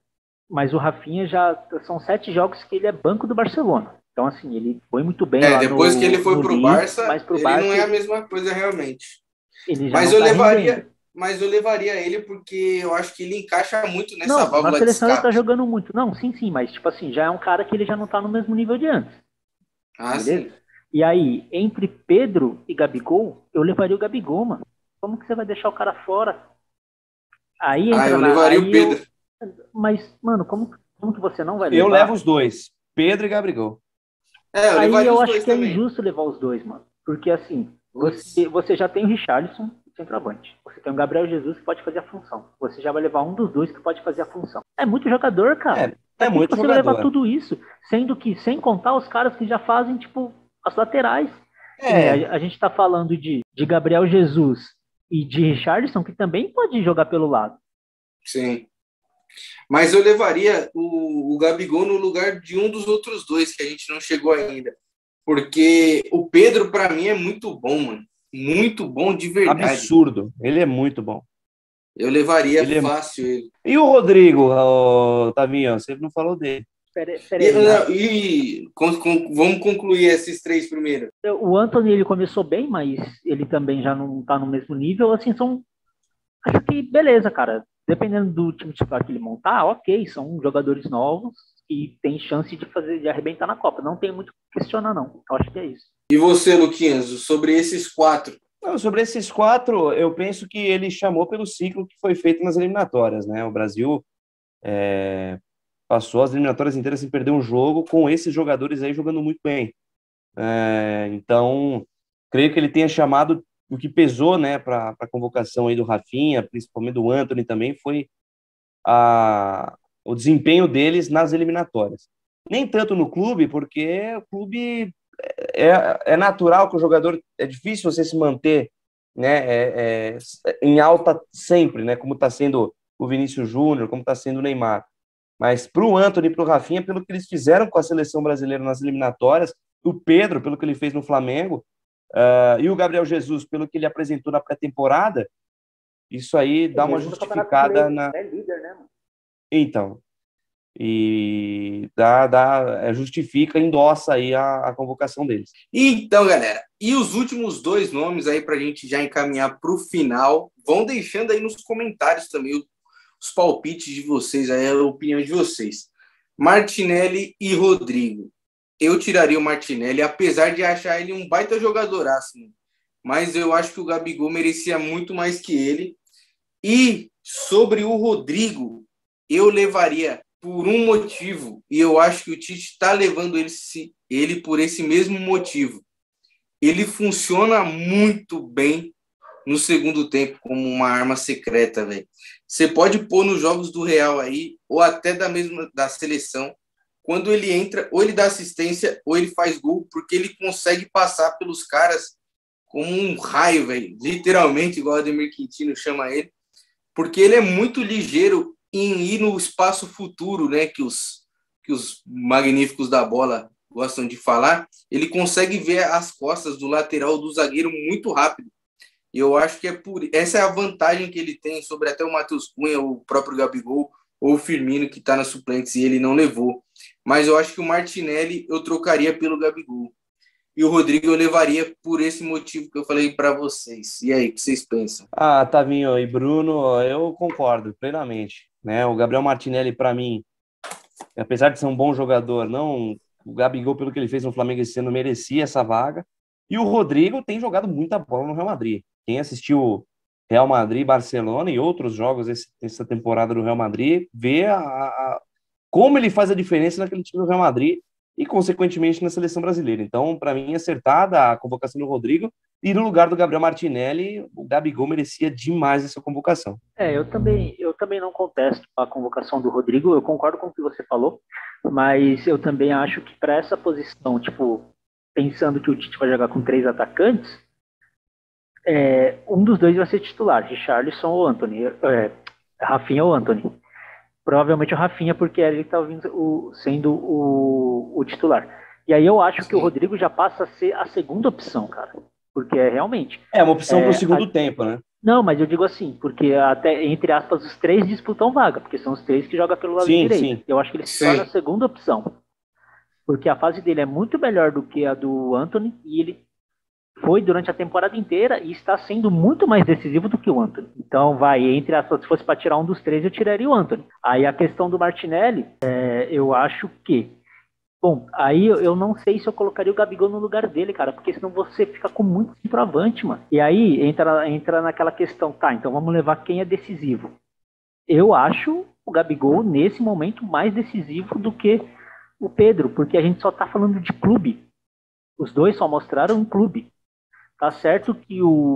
Mas o Rafinha já são 7 jogos que ele é banco do Barcelona. Então, assim, ele foi muito bem lá depois que ele foi no pro Leeds, Barça, mas pro ele Barça não é a mesma coisa realmente. ele já Mas não eu tá rendendo. levaria ele porque eu acho que ele encaixa muito nessa Não, na válvula de seleção ele tá escape. jogando muito. Não, sim, mas, tipo assim, já é um cara que ele já não tá no mesmo nível de antes. Ah, Beleza? sim. E aí, entre Pedro e Gabigol, eu levaria o Gabigol, mano. Como que você vai deixar o cara fora? Aí Ah, entra eu na. levaria o Aí eu. Pedro. Mas, mano, como que você não vai Eu levo levar? os dois, Pedro e Gabigol. Eu Aí levaria eu os acho dois que é também. injusto levar os dois, mano. Porque assim, Putz. você já tem o Richarlison, centroavante. Você tem o Gabriel Jesus que pode fazer a função. Você já vai levar um dos dois que pode fazer a função. É muito jogador, cara. É Pra que muito você vai levar jogador. tudo isso? Sendo que, sem contar os caras que já fazem, tipo, as laterais. Que nem É, a gente tá falando de Gabriel Jesus e de Richarlison, que também pode jogar pelo lado. Sim. Mas eu levaria o Gabigol no lugar de um dos outros dois que a gente não chegou ainda. Porque o Pedro, para mim, é muito bom, mano. Muito bom de verdade. absurdo. Ele é muito bom. Eu levaria Ele é... fácil ele. E o Rodrigo, Tavinho? Você não falou dele. Pera aí, Vamos concluir esses três primeiro. o Anthony ele começou bem, mas ele também já não tá no mesmo nível. Assim, acho que beleza, cara. Dependendo do time titular que ele montar, ok, são jogadores novos e tem chance de arrebentar na Copa. Não tem muito o que questionar, não. Eu acho que é isso. E você, Luquinhas, sobre esses quatro? Não, sobre esses quatro, eu penso que ele chamou pelo ciclo que foi feito nas eliminatórias, né? O Brasil passou as eliminatórias inteiras sem perder um jogo com esses jogadores aí jogando muito bem. Então, creio que ele tenha chamado o que pesou, né, para a convocação aí do Rafinha, principalmente do Antony também, foi o desempenho deles nas eliminatórias. Nem tanto no clube, porque o clube é natural que o jogador, é difícil você se manter, né, em alta sempre, né, como está sendo o Vinícius Júnior, como está sendo o Neymar. Mas para o Antony e para o Rafinha, pelo que eles fizeram com a seleção brasileira nas eliminatórias, o Pedro, pelo que ele fez no Flamengo, e o Gabriel Jesus, pelo que ele apresentou na pré-temporada, isso aí dá uma justificada na... É líder, né, mano? Então, e justifica, endossa aí a convocação deles. Então, galera, e os últimos dois nomes aí para a gente já encaminhar para o final, vão deixando aí nos comentários também os palpites de vocês, aí a opinião de vocês. Martinelli e Rodrigo. Eu tiraria o Martinelli, apesar de achar ele um baita jogadoraço, mas eu acho que o Gabigol merecia muito mais que ele. E sobre o Rodrigo, eu levaria por um motivo, e eu acho que o Tite está levando ele por esse mesmo motivo. Ele funciona muito bem no segundo tempo como uma arma secreta, velho. Você pode pôr nos jogos do Real aí, ou até da seleção, quando ele entra, ou ele dá assistência, ou ele faz gol, porque ele consegue passar pelos caras como um raio, velho. Literalmente, igual o Ademir Quintino chama ele, porque ele é muito ligeiro em ir no espaço futuro, né, que os magníficos da bola gostam de falar. Ele consegue ver as costas do lateral do zagueiro muito rápido. E eu acho que essa é a vantagem que ele tem sobre até o Matheus Cunha, o próprio Gabigol, ou o Firmino, que está na suplentes e ele não levou. Mas eu acho que o Martinelli eu trocaria pelo Gabigol. E o Rodrigo eu levaria por esse motivo que eu falei para vocês. E aí, o que vocês pensam? Tavinho e Bruno, eu concordo plenamente, né? O Gabriel Martinelli, para mim, apesar de ser um bom jogador, não, o Gabigol, pelo que ele fez no Flamengo esse ano, merecia essa vaga. E o Rodrigo tem jogado muita bola no Real Madrid. Quem assistiu Real Madrid, Barcelona e outros jogos essa temporada do Real Madrid, vê como ele faz a diferença naquele time do Real Madrid e, consequentemente, na seleção brasileira. Então, para mim, acertada a convocação do Rodrigo, e no lugar do Gabriel Martinelli, o Gabigol merecia demais essa convocação. Eu também não contesto a convocação do Rodrigo, eu concordo com o que você falou, mas eu também acho que para essa posição, tipo, pensando que o Tite vai jogar com 3 atacantes, um dos dois vai ser titular, Richarlison ou Antony, Rafinha ou Antony. Provavelmente o Rafinha, porque ele está sendo o titular. E aí eu acho que o Rodrigo já passa a ser a segunda opção, cara. Porque realmente... É uma opção para o segundo tempo, né? Não, mas eu digo assim, porque até, entre aspas, os três disputam vaga, porque são os três que jogam pelo lado direito. Sim. Eu acho que ele se torna a segunda opção. Porque a fase dele é muito melhor do que a do Antony, e ele foi durante a temporada inteira e está sendo muito mais decisivo do que o Antony. Então, entre aspas, se fosse para tirar um dos três, eu tiraria o Antony. Aí a questão do Martinelli, eu acho que... Bom, aí eu não sei se eu colocaria o Gabigol no lugar dele, cara, porque senão você fica com muito centroavante, mano. E aí entra naquela questão, tá, então vamos levar quem é decisivo. Eu acho o Gabigol, nesse momento, mais decisivo do que o Pedro, porque a gente só tá falando de clube. Os dois só mostraram um clube. Tá certo que o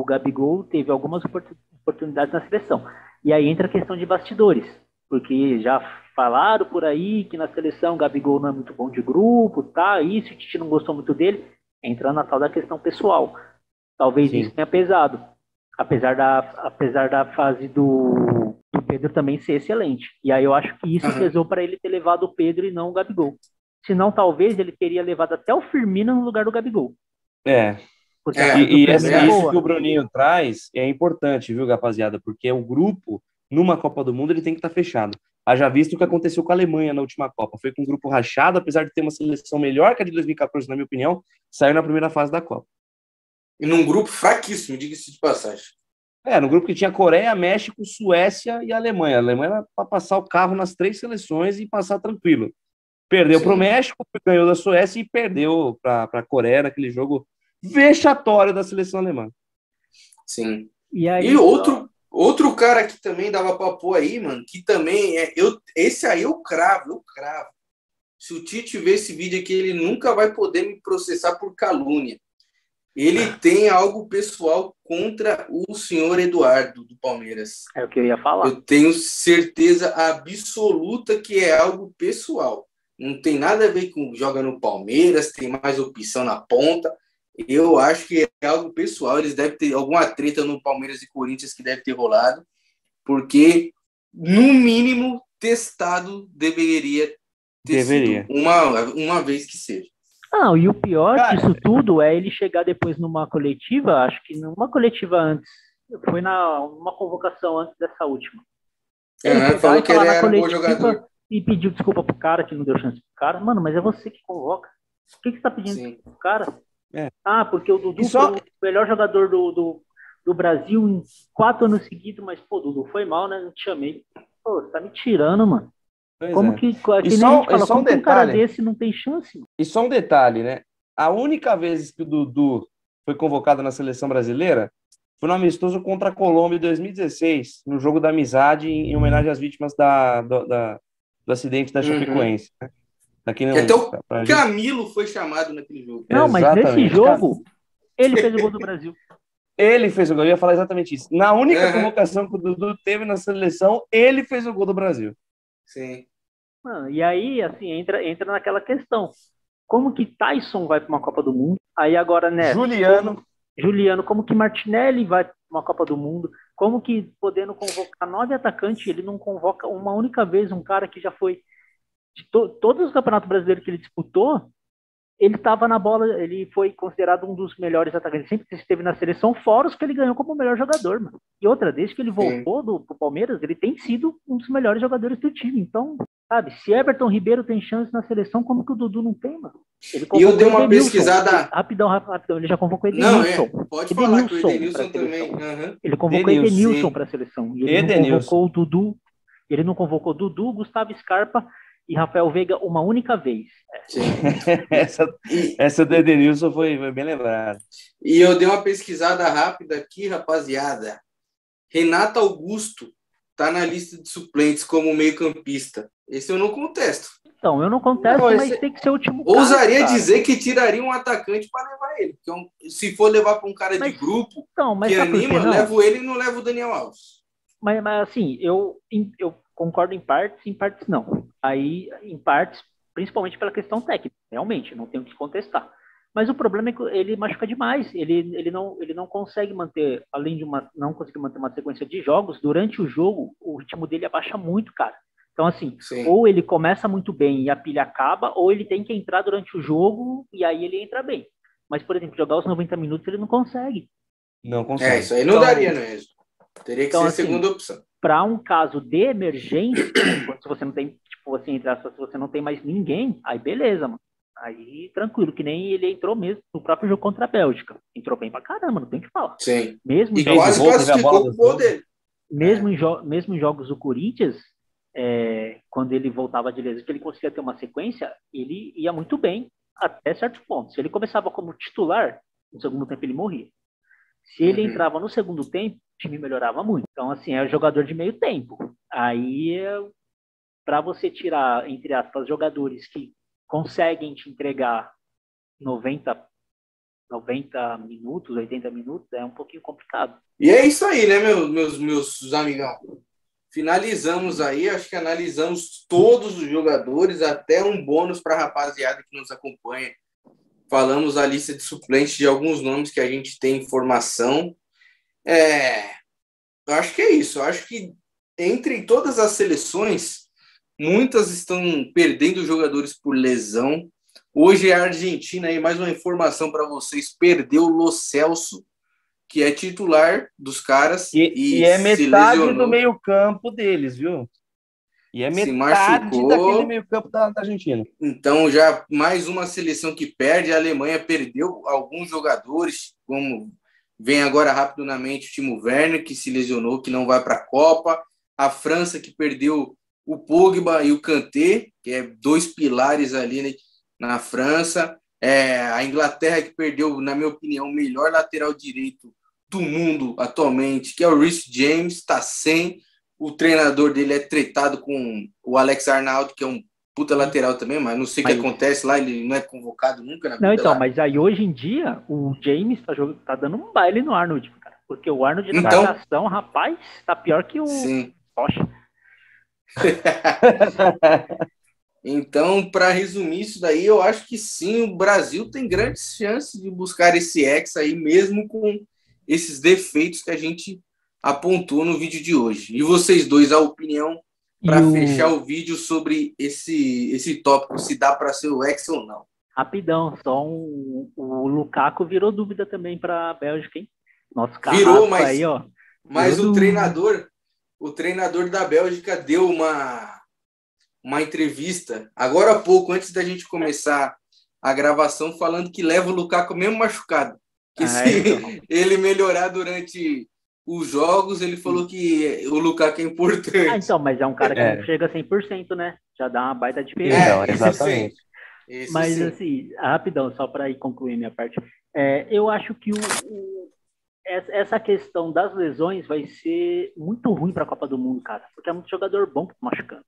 Gabigol teve algumas oportunidades na seleção. E aí entra a questão de bastidores, porque já falaram por aí que na seleção o Gabigol não é muito bom de grupo, tá? Isso, o Tite não gostou muito dele. Entra na tal da questão pessoal. Talvez Sim. Isso tenha pesado. Apesar da fase do Pedro também ser excelente. E aí eu acho que isso pesou para ele ter levado o Pedro e não o Gabigol. Senão, talvez ele teria levado até o Firmino no lugar do Gabigol. Isso que o Bruninho traz é importante, viu, rapaziada? Porque o grupo, numa Copa do Mundo, ele tem que estar fechado. Haja visto o que aconteceu com a Alemanha na última Copa. Foi com um grupo rachado, apesar de ter uma seleção melhor que a de 2014, na minha opinião, saiu na primeira fase da Copa. E num grupo fraquíssimo, diga-se de passagem. No grupo que tinha Coreia, México, Suécia e Alemanha. A Alemanha era para passar o carro nas 3 seleções e passar tranquilo. Perdeu para o México, ganhou da Suécia e perdeu para a Coreia naquele jogo vexatório da seleção alemã. Sim. E outro cara que também dava pra pôr aí, mano, que também esse aí eu cravo. Se o Tite ver esse vídeo aqui, ele nunca vai poder me processar por calúnia. Ele tem algo pessoal contra o senhor Eduardo, do Palmeiras. É o que eu ia falar. Eu tenho certeza absoluta que é algo pessoal. Não tem nada a ver com joga no Palmeiras, tem mais opção na ponta. Eu acho que é algo pessoal. Eles devem ter alguma treta no Palmeiras e Corinthians que deve ter rolado, porque, no mínimo, testado deveria ter sido uma vez que seja. Não, e o pior disso tudo é ele chegar depois numa coletiva, acho que numa coletiva antes, foi numa convocação antes dessa última. Ele falou que ele era um bom jogador. E pediu desculpa pro cara, que não deu chance pro cara. Mano, mas é você que convoca. O que você tá pedindo pro cara? Porque o Dudu foi o melhor jogador do Brasil em 4 anos seguidos, mas, pô, Dudu foi mal, né? Não te chamei. Pô, você tá me tirando, mano. Como que um cara desse não tem chance? E só um detalhe, né? A única vez que o Dudu foi convocado na seleção brasileira foi no amistoso contra a Colômbia em 2016, no jogo da amizade, em homenagem às vítimas do acidente da Chapecoense. Né? Até o Camilo foi chamado naquele jogo. Não, mas nesse jogo, ele fez o gol do Brasil. Ele fez o gol, eu ia falar exatamente isso. Na única convocação que o Dudu teve na seleção, ele fez o gol do Brasil. Sim. Mano, e aí, assim, entra naquela questão. Como que Tyson vai para uma Copa do Mundo? Aí agora, né? Juliano, como que Martinelli vai para uma Copa do Mundo? Como que, podendo convocar 9 atacantes, ele não convoca uma única vez um cara que já foi de todos os campeonatos brasileiros que ele disputou, ele estava na bola, ele foi considerado um dos melhores atacantes, sempre que esteve na seleção, fora os que ele ganhou como o melhor jogador, mano. E outra, desde que ele voltou pro Palmeiras, ele tem sido um dos melhores jogadores do time. Então, sabe, se Everton Ribeiro tem chance na seleção, como que o Dudu não tem, mano? E eu dei uma pesquisada... Rapidão, ele já convocou o Edenilson. Não, pode falar que o Edenilson também. Ele convocou o Edenilson para a seleção. E ele não convocou o Dudu. Ele não convocou Dudu, Gustavo Scarpa e Rafael Veiga uma única vez. essa do Edenilson foi bem lembrada. E eu dei uma pesquisada rápida aqui, rapaziada. Renato Augusto tá na lista de suplentes como meio-campista. Esse eu não contesto. Então, eu não contesto, mas tem que ser o último cara. Ousaria dizer que tiraria um atacante para levar ele. Porque se for levar para um cara de grupo que anima, levo ele e não levo o Daniel Alves. Mas assim, eu concordo em partes não. Aí, em partes, principalmente pela questão técnica, realmente, não tenho o que contestar. Mas o problema é que ele machuca demais. Ele não consegue manter, além de não conseguir manter uma sequência de jogos, durante o jogo, o ritmo dele abaixa muito, cara. Então, assim, ou ele começa muito bem e a pilha acaba, ou ele tem que entrar durante o jogo e aí ele entra bem. Mas, por exemplo, jogar os 90 minutos ele não consegue. Não consegue. Isso aí não daria mesmo. Teria que então, ser a assim, segunda opção. Para um caso de emergência, se você não tem, tipo assim, entre aspas, se você não tem mais ninguém, aí beleza, mano. Aí tranquilo, que nem ele entrou mesmo no próprio jogo contra a Bélgica. Entrou bem pra caramba, não tem o que falar. Sim. Mesmo e jogos, quase classificou com o gol dele. Mesmo em jogos do Corinthians, quando ele voltava de lesão, que ele conseguia ter uma sequência, ele ia muito bem até certo ponto. Se ele começava como titular, no segundo tempo ele morria. Se ele entrava no segundo tempo, o time melhorava muito. Então, assim, é um jogador de meio tempo. Aí, para você tirar, entre aspas, jogadores que conseguem te entregar 90 minutos, 80 minutos, é um pouquinho complicado. E é isso aí, né, meus amigão? Finalizamos aí, acho que analisamos todos os jogadores, até um bônus para a rapaziada que nos acompanha. Falamos a lista de suplentes de alguns nomes que a gente tem informação. Eu acho que é isso. Eu acho que entre todas as seleções, muitas estão perdendo jogadores por lesão. Hoje a Argentina, aí mais uma informação para vocês, perdeu o Lo Celso, que é titular dos caras. E é metade do meio campo deles, viu? E é metade daquele meio campo da Argentina. Então, já mais uma seleção que perde. A Alemanha perdeu alguns jogadores, como vem agora rápido na mente o Timo Werner, que se lesionou, que não vai para a Copa. A França, que perdeu o Pogba e o Kanté, que é dois pilares ali, né, na França. A Inglaterra, que perdeu, na minha opinião, o melhor lateral direito do mundo atualmente, que é o Reece James, está sem. O treinador dele é tretado com o Alex Arnold, que é um puta lateral também, mas não sei o que acontece lá, ele não é convocado nunca na vida. Não, então, lá. mas aí hoje em dia, o James tá dando um baile no Arnold, cara. Porque o Arnold na marcação, rapaz, tá pior que o Rocha. Então, para resumir isso daí, eu acho que sim, o Brasil tem grandes chances de buscar esse Hexa aí, mesmo com esses defeitos que a gente apontou no vídeo de hoje. E vocês dois, a opinião para fechar o vídeo sobre esse tópico, se dá para ser o Hexa ou não. Rapidão, só o Lukaku virou dúvida também para a Bélgica, hein? Nosso virou, mas aí, ó. Mas o treinador da Bélgica deu uma entrevista agora há pouco, antes da gente começar a gravação, falando que leva o Lukaku mesmo machucado. Que se ele melhorar durante os jogos, ele falou que o Lukaku é importante. Então, mas é um cara que não chega a 100%, né? Já dá uma baita diferença. Exatamente. Mas, assim, rapidão, só para ir concluir minha parte. Eu acho que essa questão das lesões vai ser muito ruim para a Copa do Mundo, cara. Porque é muito jogador bom que tá machucando.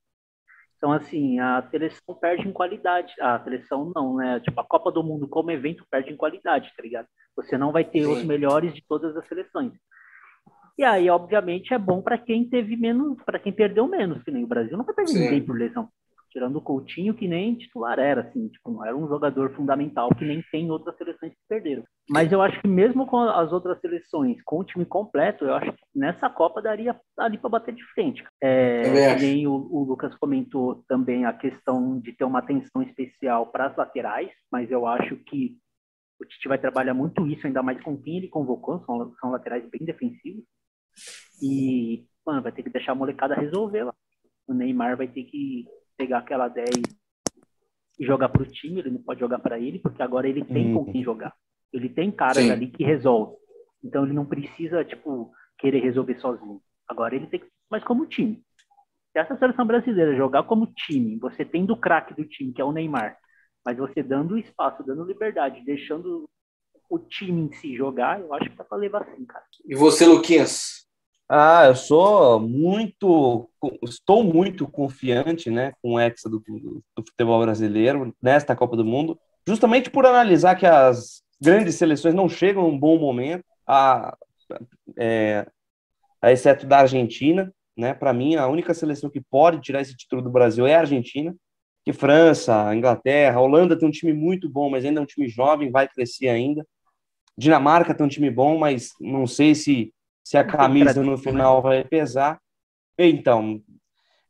Então, assim, a seleção perde em qualidade. A seleção não, né? Tipo, a Copa do Mundo como evento perde em qualidade, tá ligado? Você não vai ter os melhores de todas as seleções. E aí, obviamente, é bom para quem teve menos, para quem perdeu menos, que nem o Brasil não vai perder ninguém por lesão. Tirando o Coutinho, que nem titular era, assim, tipo, não era um jogador fundamental, que nem tem outras seleções que perderam. Mas eu acho que mesmo com as outras seleções, com o time completo, eu acho que nessa Copa daria ali para bater de frente. Nem o Lucas comentou também a questão de ter uma atenção especial para as laterais, mas eu acho que o Tite vai trabalhar muito isso, ainda mais com quem ele convocou, são laterais bem defensivos. E, mano, vai ter que deixar a molecada resolver lá. O Neymar vai ter que pegar aquela 10 e jogar pro time, ele não pode jogar para ele, porque agora ele tem com quem jogar. Ele tem caras ali que resolvem. Então ele não precisa, tipo, querer resolver sozinho. Agora ele tem que, mas como time. Se essa seleção brasileira jogar como time, você tendo o craque do time, que é o Neymar, mas você dando espaço, dando liberdade, deixando o time em si jogar, eu acho que dá pra levar assim, cara. E você, Luquinhas? Eu estou muito confiante, né, com o Hexa do futebol brasileiro nesta Copa do Mundo, justamente por analisar que as grandes seleções não chegam em um bom momento, exceto da Argentina, né? Para mim, a única seleção que pode tirar esse título do Brasil é a Argentina, que França, Inglaterra, Holanda tem um time muito bom, mas ainda é um time jovem, vai crescer ainda. Dinamarca tem um time bom, mas não sei se a camisa no final vai pesar. Então,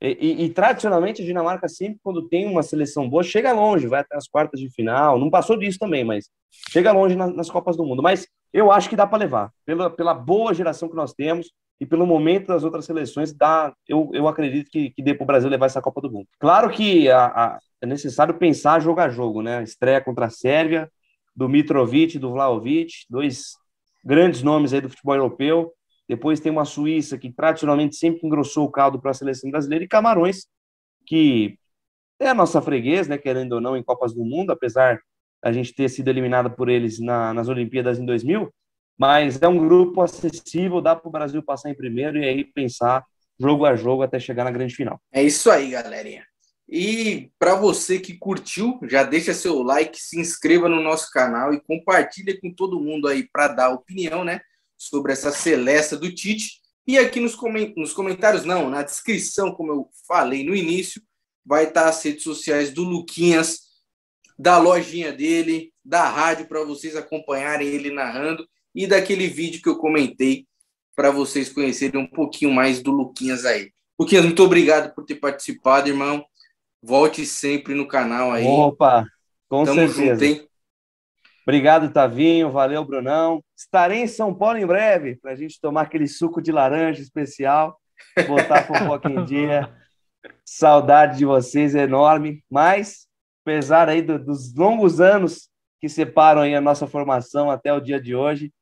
e tradicionalmente a Dinamarca sempre, quando tem uma seleção boa, chega longe, vai até as quartas de final. Não passou disso também, mas chega longe nas Copas do Mundo. Mas Eu acho que dá para levar. Pela boa geração que nós temos e pelo momento das outras seleções, eu acredito que dê para o Brasil levar essa Copa do Mundo. Claro que é necessário pensar jogo a jogo, né? Estreia contra a Sérvia, do Mitrovic, do Vlahovic, dois grandes nomes aí do futebol europeu. Depois tem uma Suíça que tradicionalmente sempre engrossou o caldo para a seleção brasileira, e Camarões, que é a nossa freguês, né, querendo ou não, em Copas do Mundo, apesar a gente ter sido eliminado por eles nas Olimpíadas em 2000, mas é um grupo acessível, dá para o Brasil passar em primeiro e aí pensar jogo a jogo até chegar na grande final. É isso aí, galerinha. E para você que curtiu, já deixa seu like, se inscreva no nosso canal e compartilha com todo mundo aí para dar opinião, né, sobre essa seleção do Tite. E aqui nos comentários, não, na descrição, como eu falei no início, vai estar as redes sociais do Luquinhas, da lojinha dele, da rádio, para vocês acompanharem ele narrando, e daquele vídeo que eu comentei para vocês conhecerem um pouquinho mais do Luquinhas aí. Luquinhas, muito obrigado por ter participado, irmão. Volte sempre no canal aí. Opa, com Tamo certeza. junto, hein? Obrigado, Tavinho. Valeu, Brunão. Estarei em São Paulo em breve para a gente tomar aquele suco de laranja especial, botar a fofoca em dia. Saudade de vocês é enorme, mas apesar aí dos longos anos que separam aí a nossa formação até o dia de hoje,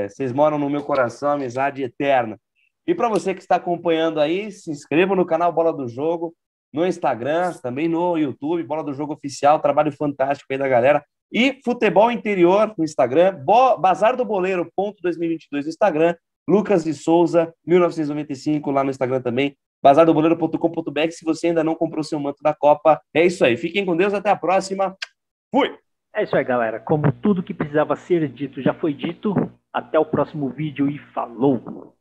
vocês moram no meu coração, amizade eterna. E para você que está acompanhando aí, se inscreva no canal Bola do Jogo, no Instagram, também no YouTube, Bola do Jogo Oficial, trabalho fantástico aí da galera. E Futebol Interior no Instagram, Bazar do Boleiro, .2022 no Instagram, Lucas de Souza, 1995 lá no Instagram também, bazardoboleiro.com.br. Se você ainda não comprou seu manto da Copa, é isso aí. Fiquem com Deus, até a próxima. Fui! É isso aí, galera. Como tudo que precisava ser dito já foi dito, até o próximo vídeo e falou!